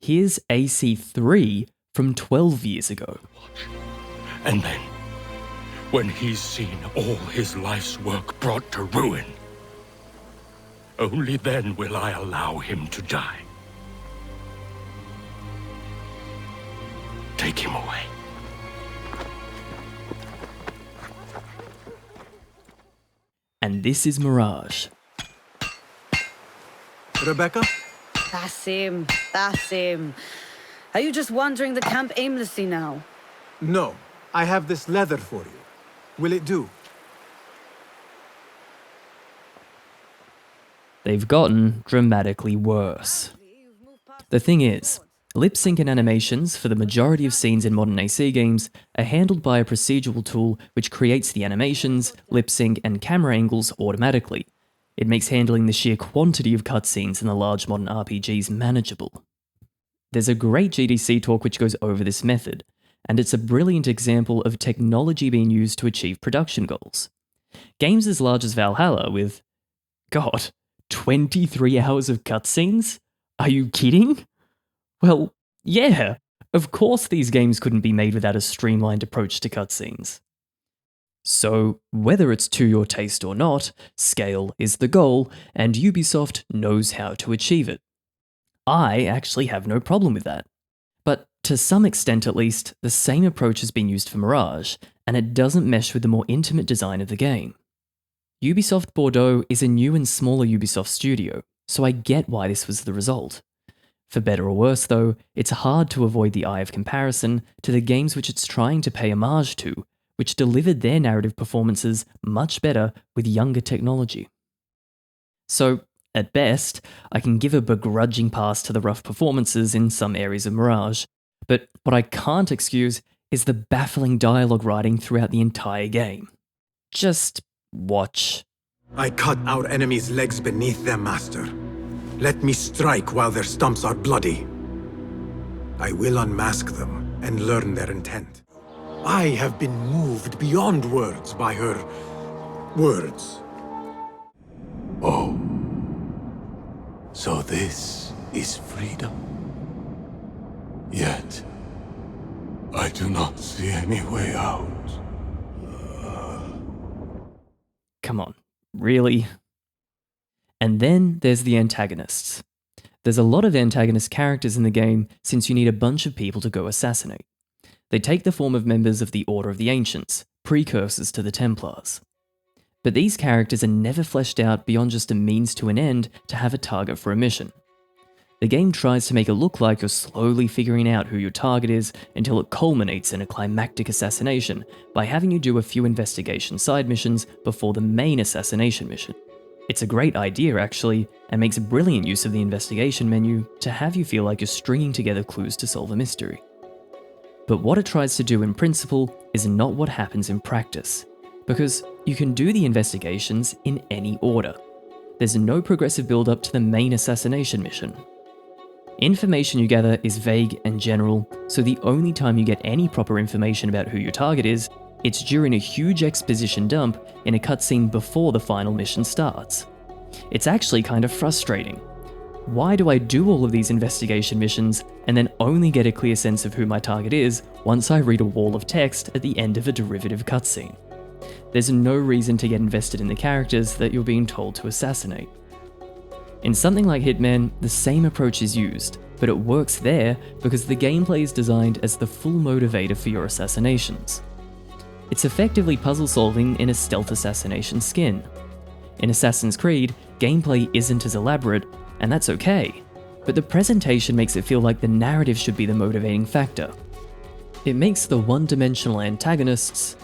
Here's AC3 from 12 years ago. And then, when he's seen all his life's work brought to ruin, only then will I allow him to die. Take him away. And this is Mirage. Rebecca? That's him. Are you just wandering the camp aimlessly now? No, I have this leather for you. Will it do? They've gotten dramatically worse. The thing is, Lip sync and animations for the majority of scenes in modern AC games are handled by a procedural tool which creates the animations, lip sync, and camera angles automatically. It makes handling the sheer quantity of cutscenes in the large modern RPGs manageable. There's a great GDC talk which goes over this method, and it's a brilliant example of technology being used to achieve production goals. Games as large as Valhalla with, God, 23 hours of cutscenes? Are you kidding? Well, yeah, of course these games couldn't be made without a streamlined approach to cutscenes. So, whether it's to your taste or not, scale is the goal, and Ubisoft knows how to achieve it. I actually have no problem with that. But to some extent at least, the same approach has been used for Mirage, and it doesn't mesh with the more intimate design of the game. Ubisoft Bordeaux is a new and smaller Ubisoft studio, so I get why this was the result. For better or worse though, it's hard to avoid the eye of comparison to the games which it's trying to pay homage to, which delivered their narrative performances much better with younger technology. So, at best, I can give a begrudging pass to the rough performances in some areas of Mirage, but what I can't excuse is the baffling dialogue writing throughout the entire game. Just watch. I cut our enemies' legs beneath them, master. Let me strike while their stumps are bloody. I will unmask them and learn their intent. I have been moved beyond words by her words. Oh. So this is freedom. Yet, I do not see any way out. Come on, really? And then there's the antagonists. There's a lot of antagonist characters in the game since you need a bunch of people to go assassinate. They take the form of members of the Order of the Ancients, precursors to the Templars. But these characters are never fleshed out beyond just a means to an end to have a target for a mission. The game tries to make it look like you're slowly figuring out who your target is until it culminates in a climactic assassination by having you do a few investigation side missions before the main assassination mission. It's a great idea actually, and makes brilliant use of the investigation menu to have you feel like you're stringing together clues to solve a mystery. But what it tries to do in principle is not what happens in practice, because you can do the investigations in any order. There's no progressive build-up to the main assassination mission. Information you gather is vague and general, so the only time you get any proper information about who your target is, it's during a huge exposition dump in a cutscene before the final mission starts. It's actually kind of frustrating. Why do I do all of these investigation missions and then only get a clear sense of who my target is once I read a wall of text at the end of a derivative cutscene? There's no reason to get invested in the characters that you're being told to assassinate. In something like Hitman, the same approach is used, but it works there because the gameplay is designed as the full motivator for your assassinations. It's effectively puzzle solving in a stealth assassination skin. In Assassin's Creed, gameplay isn't as elaborate, and that's okay, but the presentation makes it feel like the narrative should be the motivating factor. It makes the one-dimensional antagonists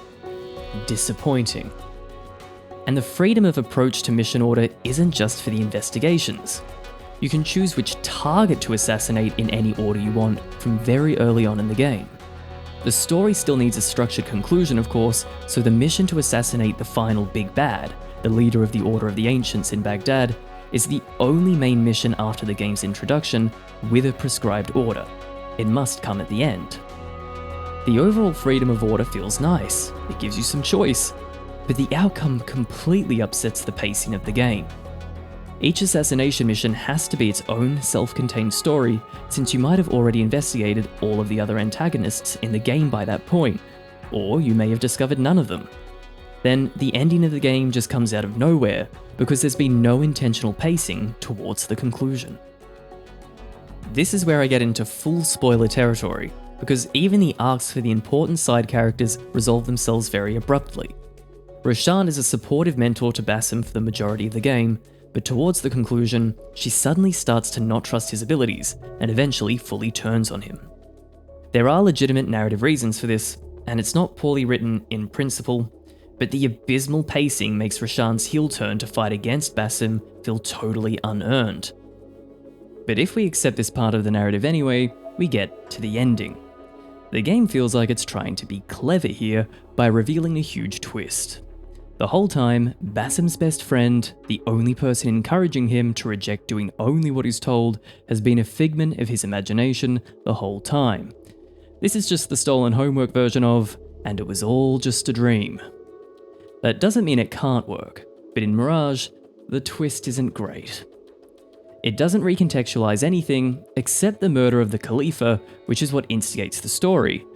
disappointing. And the freedom of approach to mission order isn't just for the investigations. You can choose which target to assassinate in any order you want from very early on in the game. The story still needs a structured conclusion, of course, so the mission to assassinate the final big bad, the leader of the Order of the Ancients in Baghdad, is the only main mission after the game's introduction with a prescribed order. It must come at the end. The overall freedom of order feels nice, it gives you some choice, but the outcome completely upsets the pacing of the game. Each assassination mission has to be its own self-contained story, since you might have already investigated all of the other antagonists in the game by that point, or you may have discovered none of them. Then the ending of the game just comes out of nowhere because there's been no intentional pacing towards the conclusion. This is where I get into full spoiler territory, because even the arcs for the important side characters resolve themselves very abruptly. Roshan is a supportive mentor to Basim for the majority of the game, but towards the conclusion, she suddenly starts to not trust his abilities and eventually fully turns on him. There are legitimate narrative reasons for this, and it's not poorly written in principle, but the abysmal pacing makes Roshan's heel turn to fight against Basim feel totally unearned. But if we accept this part of the narrative anyway, we get to the ending. The game feels like it's trying to be clever here by revealing a huge twist. The whole time, Bassem's best friend, the only person encouraging him to reject doing only what he's told, has been a figment of his imagination the whole time. This is just the stolen homework version of, and it was all just a dream. That doesn't mean it can't work, but in Mirage, the twist isn't great. It doesn't recontextualize anything except the murder of the Khalifa, which is what instigates the story.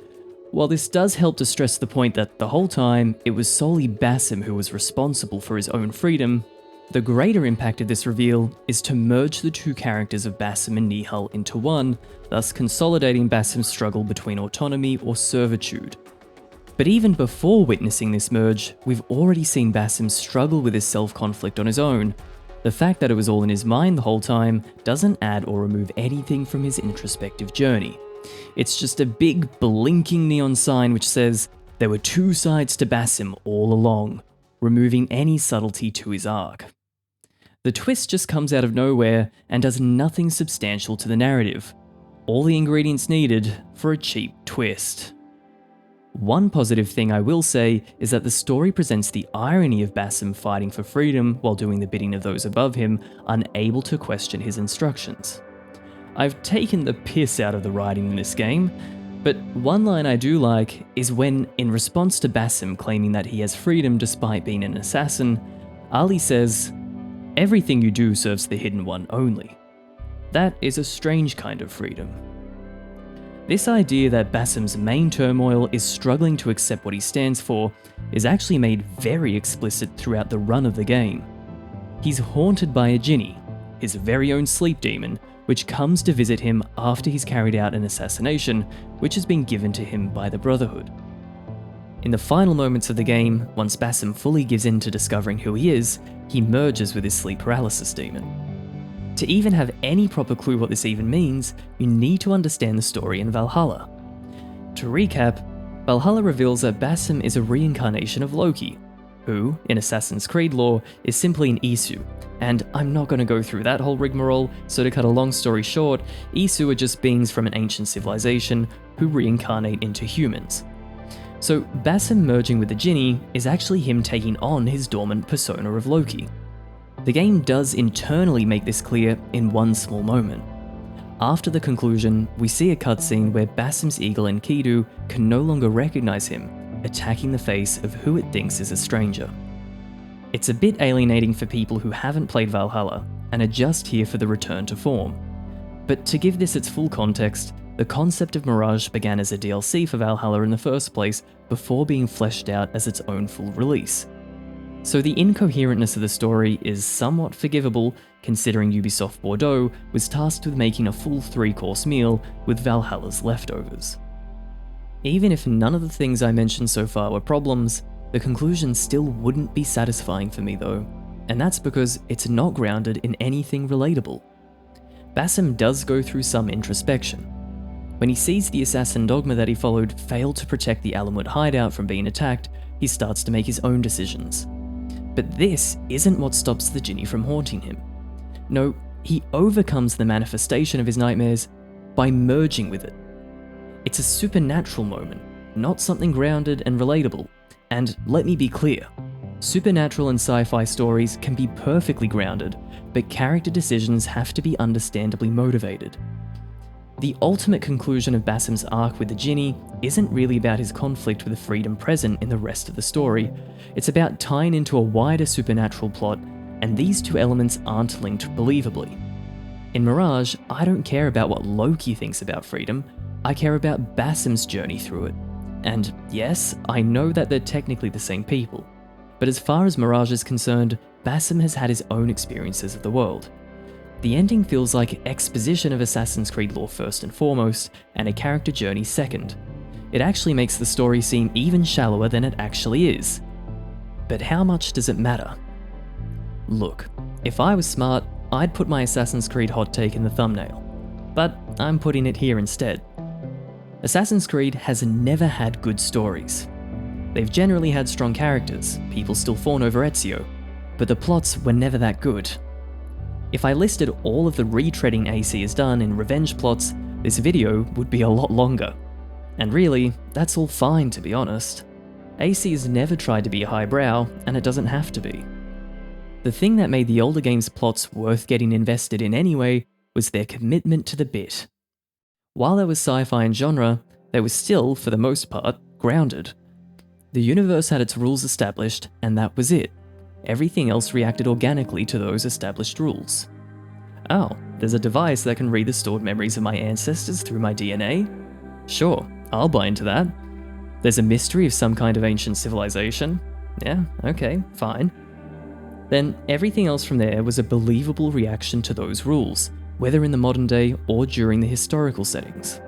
While this does help to stress the point that the whole time it was solely Bassem who was responsible for his own freedom, the greater impact of this reveal is to merge the two characters of Bassem and Nihal into one, thus consolidating Bassem's struggle between autonomy or servitude. But even before witnessing this merge, we've already seen Bassem struggle with his self-conflict on his own. The fact that it was all in his mind the whole time doesn't add or remove anything from his introspective journey. It's just a big blinking neon sign which says there were two sides to Bassem all along, removing any subtlety to his arc. The twist just comes out of nowhere and does nothing substantial to the narrative. All the ingredients needed for a cheap twist. One positive thing I will say is that the story presents the irony of Bassem fighting for freedom while doing the bidding of those above him, unable to question his instructions. I've taken the piss out of the writing in this game, but one line I do like is when, in response to Bassem claiming that he has freedom despite being an assassin, Ali says, "Everything you do serves the Hidden One only." That is a strange kind of freedom. This idea that Bassem's main turmoil is struggling to accept what he stands for is actually made very explicit throughout the run of the game. He's haunted by a Jinni, his very own sleep demon, which comes to visit him after he's carried out an assassination which has been given to him by the Brotherhood. In the final moments of the game, once Bassem fully gives in to discovering who he is, he merges with his sleep paralysis demon. To even have any proper clue what this even means, you need to understand the story in Valhalla. To recap, Valhalla reveals that Bassem is a reincarnation of Loki, who, in Assassin's Creed lore, is simply an Isu, and I'm not going to go through that whole rigmarole, so to cut a long story short, Isu are just beings from an ancient civilization who reincarnate into humans. So Bassem merging with the Jinni is actually him taking on his dormant persona of Loki. The game does internally make this clear in one small moment. After the conclusion, we see a cutscene where Bassem's eagle Enkidu can no longer recognize him, attacking the face of who it thinks is a stranger. It's a bit alienating for people who haven't played Valhalla and are just here for the return to form. But to give this its full context, the concept of Mirage began as a DLC for Valhalla in the first place before being fleshed out as its own full release. So the incoherentness of the story is somewhat forgivable considering Ubisoft Bordeaux was tasked with making a full 3-course meal with Valhalla's leftovers. Even if none of the things I mentioned so far were problems, the conclusion still wouldn't be satisfying for me though, and that's because it's not grounded in anything relatable. Bassem does go through some introspection. When he sees the assassin dogma that he followed fail to protect the Alamut hideout from being attacked, he starts to make his own decisions. But this isn't what stops the Jinni from haunting him. No, he overcomes the manifestation of his nightmares by merging with it. It's a supernatural moment, not something grounded and relatable. And let me be clear, supernatural and sci-fi stories can be perfectly grounded, but character decisions have to be understandably motivated. The ultimate conclusion of Bassem's arc with the Jinni isn't really about his conflict with the freedom present in the rest of the story. It's about tying into a wider supernatural plot, and these two elements aren't linked believably. In Mirage, I don't care about what Loki thinks about freedom, I care about Bassem's journey through it. And yes, I know that they're technically the same people, but as far as Mirage is concerned, Bassem has had his own experiences of the world. The ending feels like exposition of Assassin's Creed lore first and foremost, and a character journey second. It actually makes the story seem even shallower than it actually is. But how much does it matter? Look, if I was smart, I'd put my Assassin's Creed hot take in the thumbnail. But I'm putting it here instead. Assassin's Creed has never had good stories. They've generally had strong characters, people still fawn over Ezio, but the plots were never that good. If I listed all of the retreading AC has done in revenge plots, this video would be a lot longer. And really, that's all fine to be honest. AC has never tried to be highbrow, and it doesn't have to be. The thing that made the older game's plots worth getting invested in anyway was their commitment to the bit. While there was sci-fi and genre, they were still, for the most part, grounded. The universe had its rules established, and that was it. Everything else reacted organically to those established rules. Oh, there's a device that can read the stored memories of my ancestors through my DNA? Sure, I'll buy into that. There's a mystery of some kind of ancient civilization? Yeah, okay, fine. Then everything else from there was a believable reaction to those rules, whether in the modern day or during the historical settings.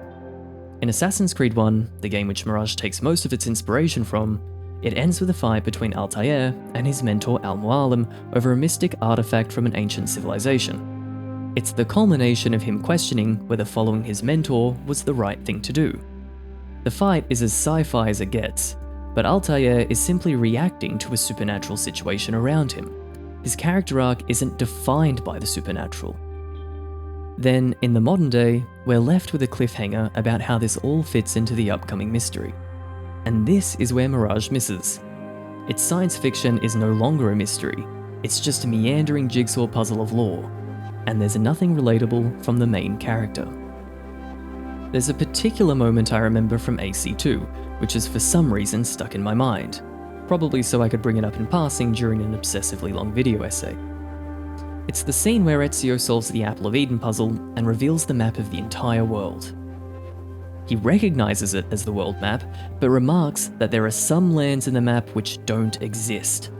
In Assassin's Creed 1, the game which Mirage takes most of its inspiration from, it ends with a fight between Altair and his mentor Al-Mualim over a mystic artifact from an ancient civilization. It's the culmination of him questioning whether following his mentor was the right thing to do. The fight is as sci-fi as it gets, but Altair is simply reacting to a supernatural situation around him. His character arc isn't defined by the supernatural. Then, in the modern day, we're left with a cliffhanger about how this all fits into the upcoming mystery. And this is where Mirage misses. Its science fiction is no longer a mystery, it's just a meandering jigsaw puzzle of lore, and there's nothing relatable from the main character. There's a particular moment I remember from AC2, which is for some reason stuck in my mind, probably so I could bring it up in passing during an obsessively long video essay. It's the scene where Ezio solves the Apple of Eden puzzle and reveals the map of the entire world. He recognizes it as the world map, but remarks that there are some lands in the map which don't exist.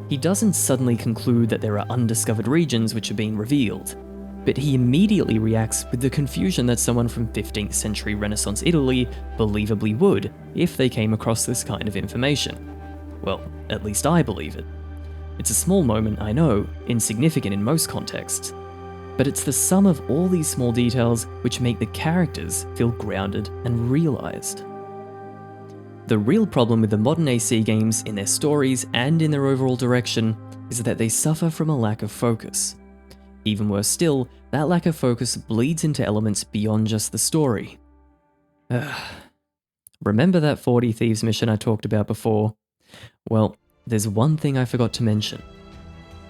He doesn't suddenly conclude that there are undiscovered regions which are being revealed, but he immediately reacts with the confusion that someone from 15th century Renaissance Italy believably would if they came across this kind of information. Well, at least I believe it. It's a small moment, I know, insignificant in most contexts, but it's the sum of all these small details which make the characters feel grounded and realized. The real problem with the modern AC games in their stories and in their overall direction is that they suffer from a lack of focus. Even worse still, that lack of focus bleeds into elements beyond just the story. Remember that 40 Thieves mission I talked about before? Well, there's one thing I forgot to mention.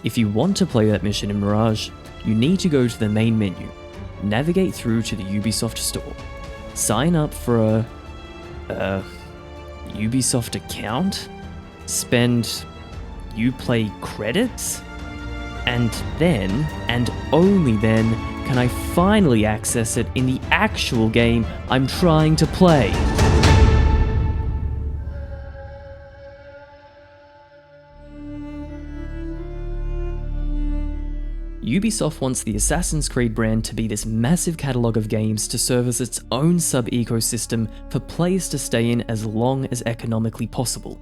If you want to play that mission in Mirage, you need to go to the main menu, navigate through to the Ubisoft store, sign up for a Ubisoft account, spend Uplay credits, and then, and only then, can I finally access it in the actual game I'm trying to play. Ubisoft wants the Assassin's Creed brand to be this massive catalogue of games to serve as its own sub-ecosystem for players to stay in as long as economically possible.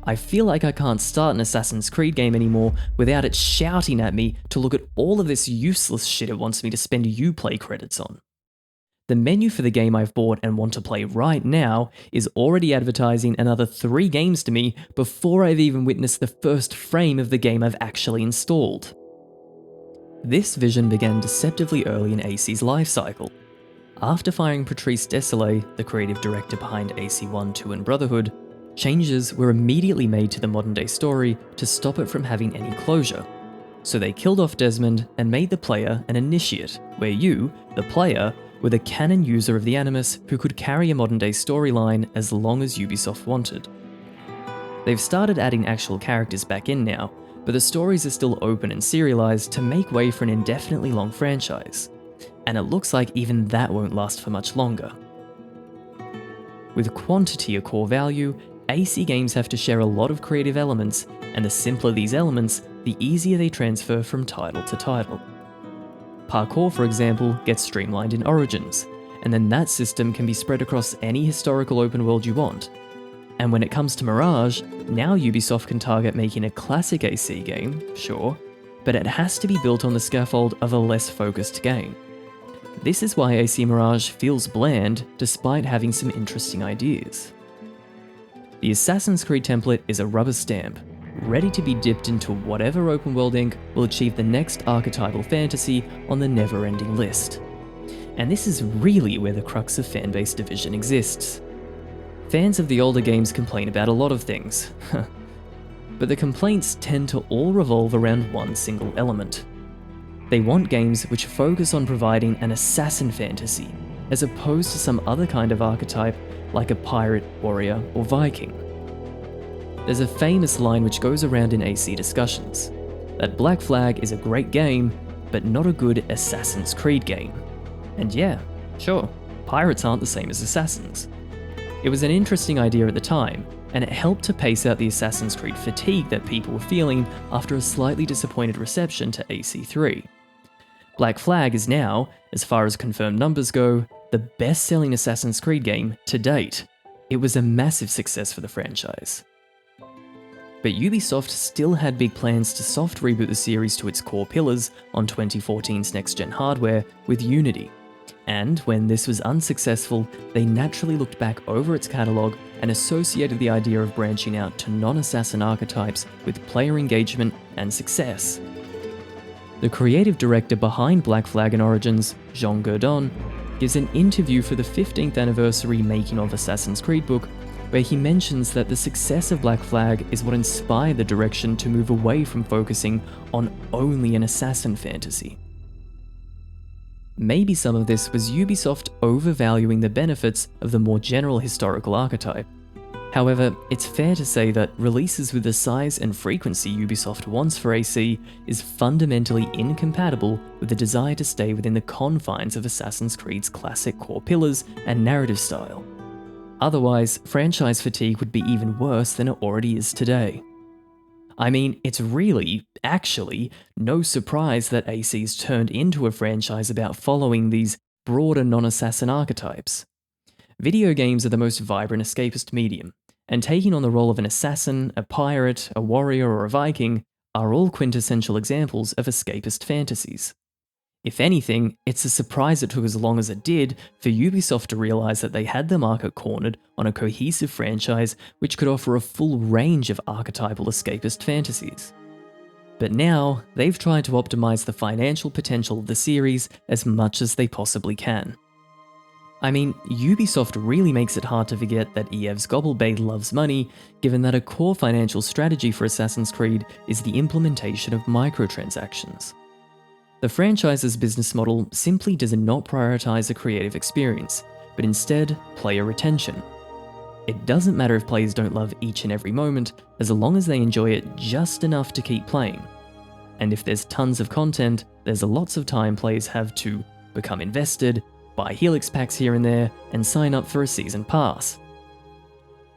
I feel like I can't start an Assassin's Creed game anymore without it shouting at me to look at all of this useless shit it wants me to spend Uplay credits on. The menu for the game I've bought and want to play right now is already advertising another 3 games to me before I've even witnessed the first frame of the game I've actually installed. This vision began deceptively early in AC's life cycle. After firing Patrice Désilets, the creative director behind AC1, 2 and Brotherhood, changes were immediately made to the modern day story to stop it from having any closure. So they killed off Desmond and made the player an initiate, where you, the player, were the canon user of the Animus who could carry a modern day storyline as long as Ubisoft wanted. They've started adding actual characters back in now, but the stories are still open and serialized to make way for an indefinitely long franchise, and it looks like even that won't last for much longer. With quantity a core value, AC games have to share a lot of creative elements, and the simpler these elements, the easier they transfer from title to title. Parkour, for example, gets streamlined in Origins, and then that system can be spread across any historical open world you want. And when it comes to Mirage, now Ubisoft can target making a classic AC game, sure, but it has to be built on the scaffold of a less focused game. This is why AC Mirage feels bland despite having some interesting ideas. The Assassin's Creed template is a rubber stamp, ready to be dipped into whatever open world ink will achieve the next archetypal fantasy on the never-ending list. And this is really where the crux of fan-base division exists. Fans of the older games complain about a lot of things, but the complaints tend to all revolve around one single element. They want games which focus on providing an assassin fantasy, as opposed to some other kind of archetype like a pirate, warrior, or Viking. There's a famous line which goes around in AC discussions, that Black Flag is a great game, but not a good Assassin's Creed game. And yeah, sure, pirates aren't the same as assassins. It was an interesting idea at the time, and it helped to pace out the Assassin's Creed fatigue that people were feeling after a slightly disappointed reception to AC3. Black Flag is now, as far as confirmed numbers go, the best-selling Assassin's Creed game to date. It was a massive success for the franchise. But Ubisoft still had big plans to soft reboot the series to its core pillars on 2014's next-gen hardware with Unity. And when this was unsuccessful, they naturally looked back over its catalogue and associated the idea of branching out to non-assassin archetypes with player engagement and success. The creative director behind Black Flag and Origins, Jean Gurdon, gives an interview for the 15th anniversary Making of Assassin's Creed book, where he mentions that the success of Black Flag is what inspired the direction to move away from focusing on only an assassin fantasy. Maybe some of this was Ubisoft overvaluing the benefits of the more general historical archetype. However, it's fair to say that releases with the size and frequency Ubisoft wants for AC is fundamentally incompatible with the desire to stay within the confines of Assassin's Creed's classic core pillars and narrative style. Otherwise, franchise fatigue would be even worse than it already is today. I mean, it's really, actually, no surprise that AC's turned into a franchise about following these broader non-assassin archetypes. Video games are the most vibrant escapist medium, and taking on the role of an assassin, a pirate, a warrior, or a Viking are all quintessential examples of escapist fantasies. If anything, it's a surprise it took as long as it did for Ubisoft to realize that they had the market cornered on a cohesive franchise which could offer a full range of archetypal escapist fantasies. But now, they've tried to optimize the financial potential of the series as much as they possibly can. I mean, Ubisoft really makes it hard to forget that Yves Gobelbey loves money, given that a core financial strategy for Assassin's Creed is the implementation of microtransactions. The franchise's business model simply does not prioritize a creative experience, but instead player retention. It doesn't matter if players don't love each and every moment, as long as they enjoy it just enough to keep playing. And if there's tons of content, there's lots of time players have to become invested, buy Helix packs here and there, and sign up for a season pass.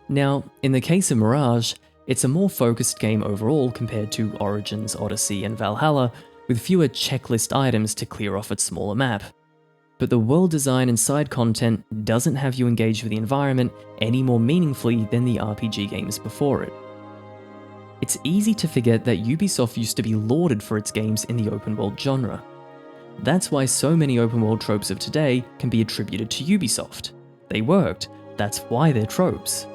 Now, in the case of Mirage, it's a more focused game overall compared to Origins, Odyssey, and Valhalla, with fewer checklist items to clear off its smaller map. But the world design and side content doesn't have you engage with the environment any more meaningfully than the RPG games before it. It's easy to forget that Ubisoft used to be lauded for its games in the open world genre. That's why so many open world tropes of today can be attributed to Ubisoft. They worked, that's why they're tropes.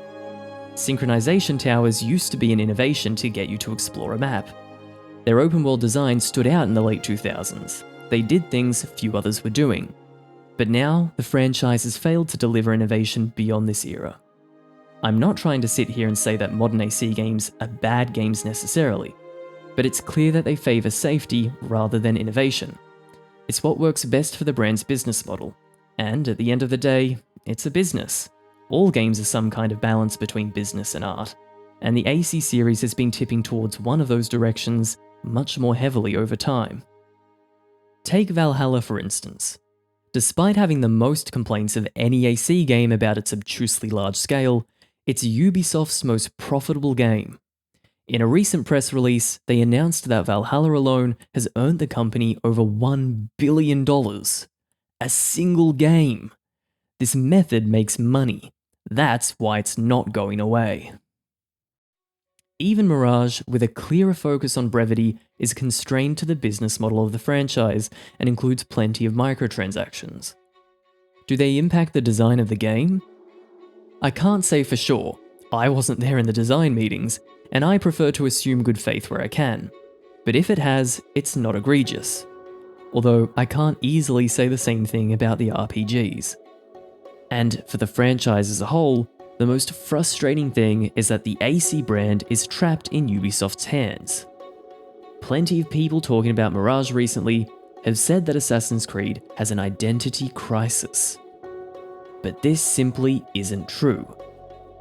Synchronization towers used to be an innovation to get you to explore a map. Their open world design stood out in the late 2000s. They did things few others were doing. But now, the franchise has failed to deliver innovation beyond this era. I'm not trying to sit here and say that modern AC games are bad games necessarily, but it's clear that they favor safety rather than innovation. It's what works best for the brand's business model, and at the end of the day, it's a business. All games are some kind of balance between business and art, and the AC series has been tipping towards one of those directions much more heavily over time. Take Valhalla for instance. Despite having the most complaints of any AC game about its obtusely large scale, it's Ubisoft's most profitable game. In a recent press release, they announced that Valhalla alone has earned the company over $1 billion. A single game. This method makes money. That's why it's not going away. Even Mirage, with a clearer focus on brevity, is constrained to the business model of the franchise and includes plenty of microtransactions. Do they impact the design of the game? I can't say for sure. I wasn't there in the design meetings, and I prefer to assume good faith where I can. But if it has, it's not egregious. although I can't easily say the same thing about the RPGs. And for the franchise as a whole, the most frustrating thing is that the AC brand is trapped in Ubisoft's hands. Plenty of people talking about Mirage recently have said that Assassin's Creed has an identity crisis. But this simply isn't true.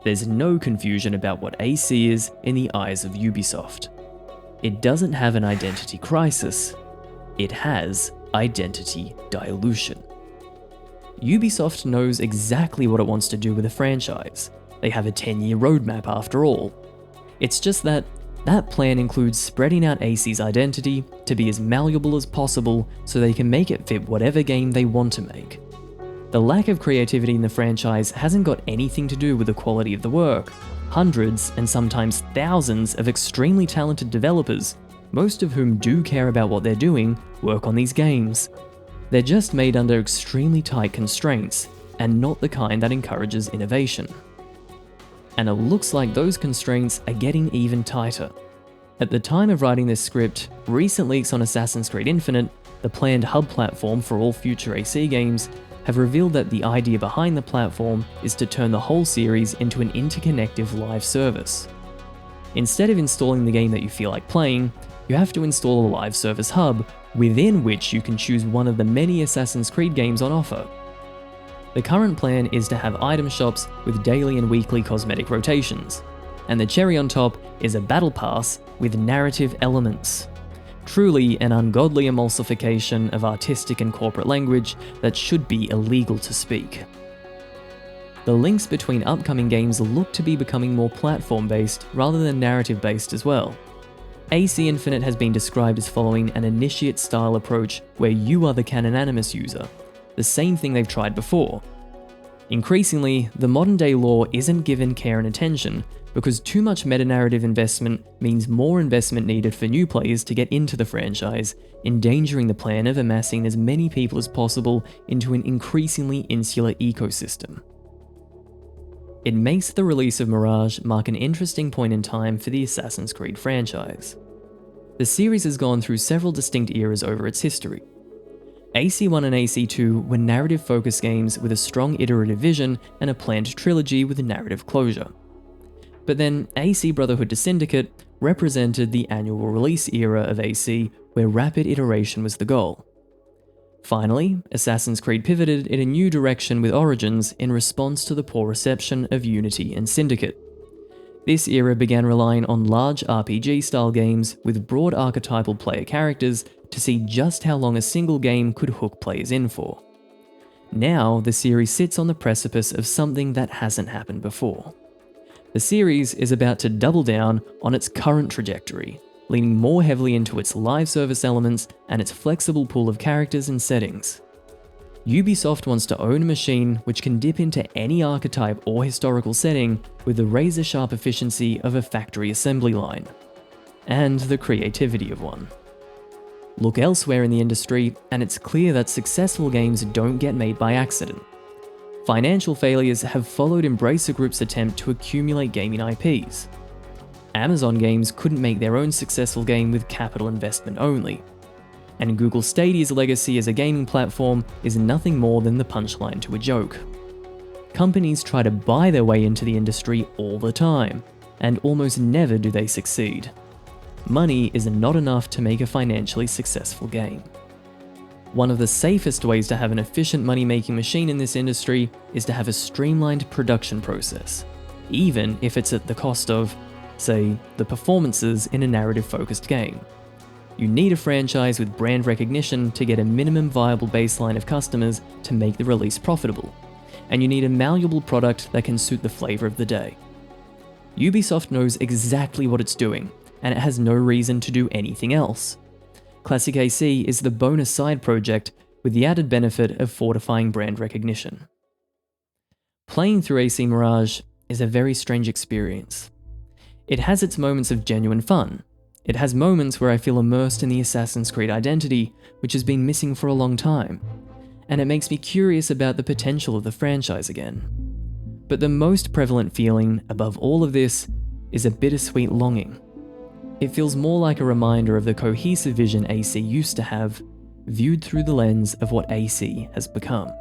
There's no confusion about what AC is in the eyes of Ubisoft. It doesn't have an identity crisis, it has identity dilution. Ubisoft knows exactly what it wants to do with the franchise. They have a 10-year roadmap after all. It's just that plan includes spreading out AC's identity to be as malleable as possible so they can make it fit whatever game they want to make. The lack of creativity in the franchise hasn't got anything to do with the quality of the work. Hundreds and sometimes thousands of extremely talented developers, most of whom do care about what they're doing, work on these games. They're just made under extremely tight constraints, and not the kind that encourages innovation. And it looks like those constraints are getting even tighter. At the time of writing this script, recent leaks on Assassin's Creed Infinite, the planned hub platform for all future AC games, have revealed that the idea behind the platform is to turn the whole series into an interconnective live service. Instead of installing the game that you feel like playing, you have to install a live service hub, within which you can choose one of the many Assassin's Creed games on offer. The current plan is to have item shops with daily and weekly cosmetic rotations, and the cherry on top is a battle pass with narrative elements. Truly an ungodly emulsification of artistic and corporate language that should be illegal to speak. The links between upcoming games look to be becoming more platform-based rather than narrative-based as well. AC Infinite has been described as following an initiate-style approach where you are the Canonanimus user, the same thing they've tried before. Increasingly, the modern-day lore isn't given care and attention because too much meta-narrative investment means more investment needed for new players to get into the franchise, endangering the plan of amassing as many people as possible into an increasingly insular ecosystem. It makes the release of Mirage mark an interesting point in time for the Assassin's Creed franchise. The series has gone through several distinct eras over its history. AC1 and AC2 were narrative-focused games with a strong iterative vision and a planned trilogy with a narrative closure. But then AC Brotherhood to Syndicate represented the annual release era of AC, where rapid iteration was the goal. Finally, Assassin's Creed pivoted in a new direction with Origins in response to the poor reception of Unity and Syndicate. This era began relying on large RPG-style games with broad archetypal player characters to see just how long a single game could hook players in for. Now, the series sits on the precipice of something that hasn't happened before. The series is about to double down on its current trajectory, leaning more heavily into its live service elements and its flexible pool of characters and settings. Ubisoft wants to own a machine which can dip into any archetype or historical setting with the razor-sharp efficiency of a factory assembly line, and the creativity of one. Look elsewhere in the industry, and it's clear that successful games don't get made by accident. Financial failures have followed Embracer Group's attempt to accumulate gaming IPs. Amazon Games couldn't make their own successful game with capital investment only. And Google Stadia's legacy as a gaming platform is nothing more than the punchline to a joke. Companies try to buy their way into the industry all the time, and almost never do they succeed. Money is not enough to make a financially successful game. One of the safest ways to have an efficient money-making machine in this industry is to have a streamlined production process, even if it's at the cost of, say, the performances in a narrative-focused game. You need a franchise with brand recognition to get a minimum viable baseline of customers to make the release profitable, and you need a malleable product that can suit the flavor of the day. Ubisoft knows exactly what it's doing, and it has no reason to do anything else. Classic AC is the bonus side project with the added benefit of fortifying brand recognition. Playing through AC Mirage is a very strange experience. It has its moments of genuine fun. It has moments where I feel immersed in the Assassin's Creed identity, which has been missing for a long time, and it makes me curious about the potential of the franchise again. But the most prevalent feeling above all of this is a bittersweet longing. It feels more like a reminder of the cohesive vision AC used to have, viewed through the lens of what AC has become.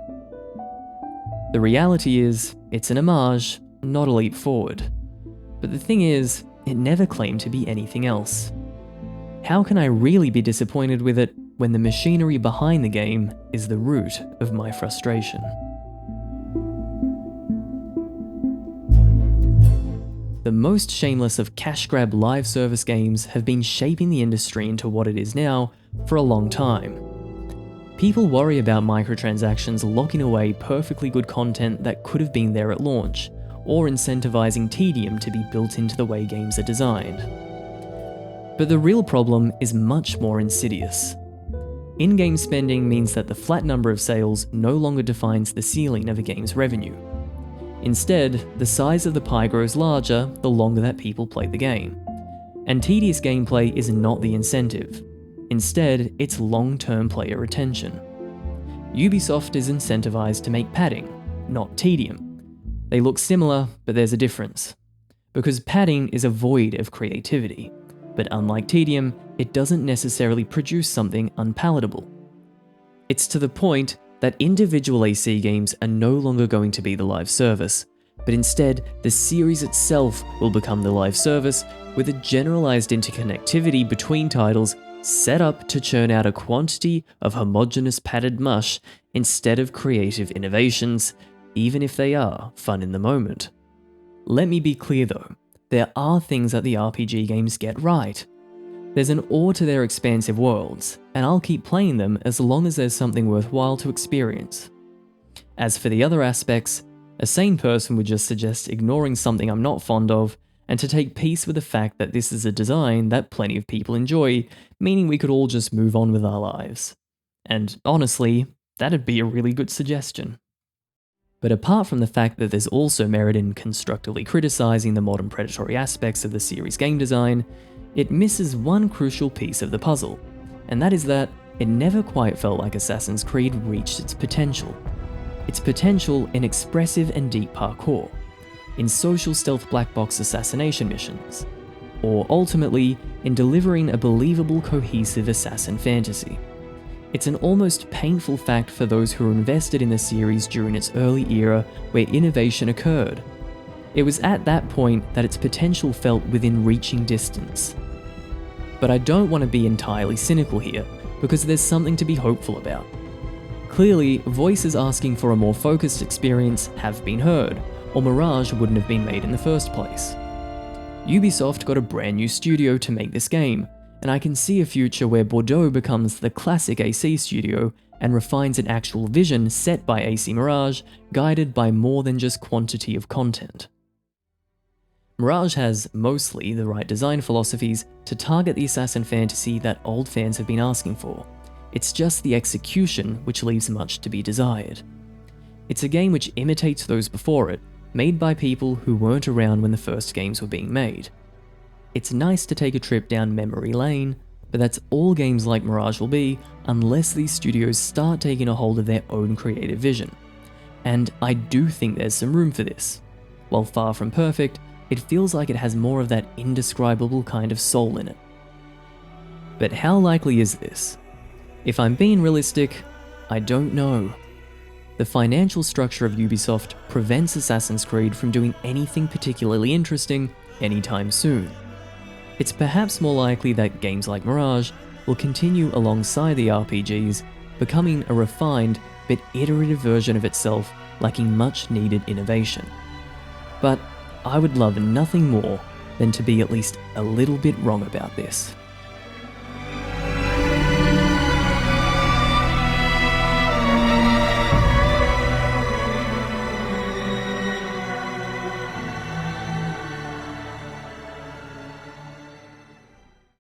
The reality is, it's an homage, not a leap forward. But the thing is, it never claimed to be anything else. How can I really be disappointed with it when the machinery behind the game is the root of my frustration? The most shameless of cash grab live service games have been shaping the industry into what it is now for a long time. People worry about microtransactions locking away perfectly good content that could have been there at launch, or incentivizing tedium to be built into the way games are designed. But the real problem is much more insidious. In-game spending means that the flat number of sales no longer defines the ceiling of a game's revenue. Instead, the size of the pie grows larger the longer that people play the game. And tedious gameplay is not the incentive. Instead, it's long-term player retention. Ubisoft is incentivized to make padding, not tedium. They look similar, but there's a difference. Because padding is a void of creativity, but unlike tedium, it doesn't necessarily produce something unpalatable. It's to the point that individual AC games are no longer going to be the live service, but instead the series itself will become the live service with a generalized interconnectivity between titles set up to churn out a quantity of homogeneous padded mush instead of creative innovations, even if they are fun in the moment. Let me be clear though, there are things that the RPG games get right. There's an awe to their expansive worlds, and I'll keep playing them as long as there's something worthwhile to experience. As for the other aspects, a sane person would just suggest ignoring something I'm not fond of, and to take peace with the fact that this is a design that plenty of people enjoy, meaning we could all just move on with our lives. And honestly, that'd be a really good suggestion. But apart from the fact that there's also merit in constructively criticizing the modern predatory aspects of the series' game design, it misses one crucial piece of the puzzle, and that is that it never quite felt like Assassin's Creed reached its potential. Its potential in expressive and deep parkour, in social stealth black box assassination missions, or ultimately in delivering a believable, cohesive assassin fantasy. It's an almost painful fact for those who were invested in the series during its early era where innovation occurred. It was at that point that its potential felt within reaching distance. But I don't want to be entirely cynical here, because there's something to be hopeful about. Clearly, voices asking for a more focused experience have been heard, or Mirage wouldn't have been made in the first place. Ubisoft got a brand new studio to make this game, and I can see a future where Bordeaux becomes the classic AC studio and refines an actual vision set by AC Mirage, guided by more than just quantity of content. Mirage has mostly the right design philosophies to target the assassin fantasy that old fans have been asking for. It's just the execution which leaves much to be desired. It's a game which imitates those before it, made by people who weren't around when the first games were being made. It's nice to take a trip down memory lane, but that's all games like Mirage will be unless these studios start taking a hold of their own creative vision. And I do think there's some room for this. While far from perfect, it feels like it has more of that indescribable kind of soul in it. But how likely is this? If I'm being realistic, I don't know. The financial structure of Ubisoft prevents Assassin's Creed from doing anything particularly interesting anytime soon. It's perhaps more likely that games like Mirage will continue alongside the RPGs, becoming a refined but iterative version of itself, lacking much needed innovation. But I would love nothing more than to be at least a little bit wrong about this.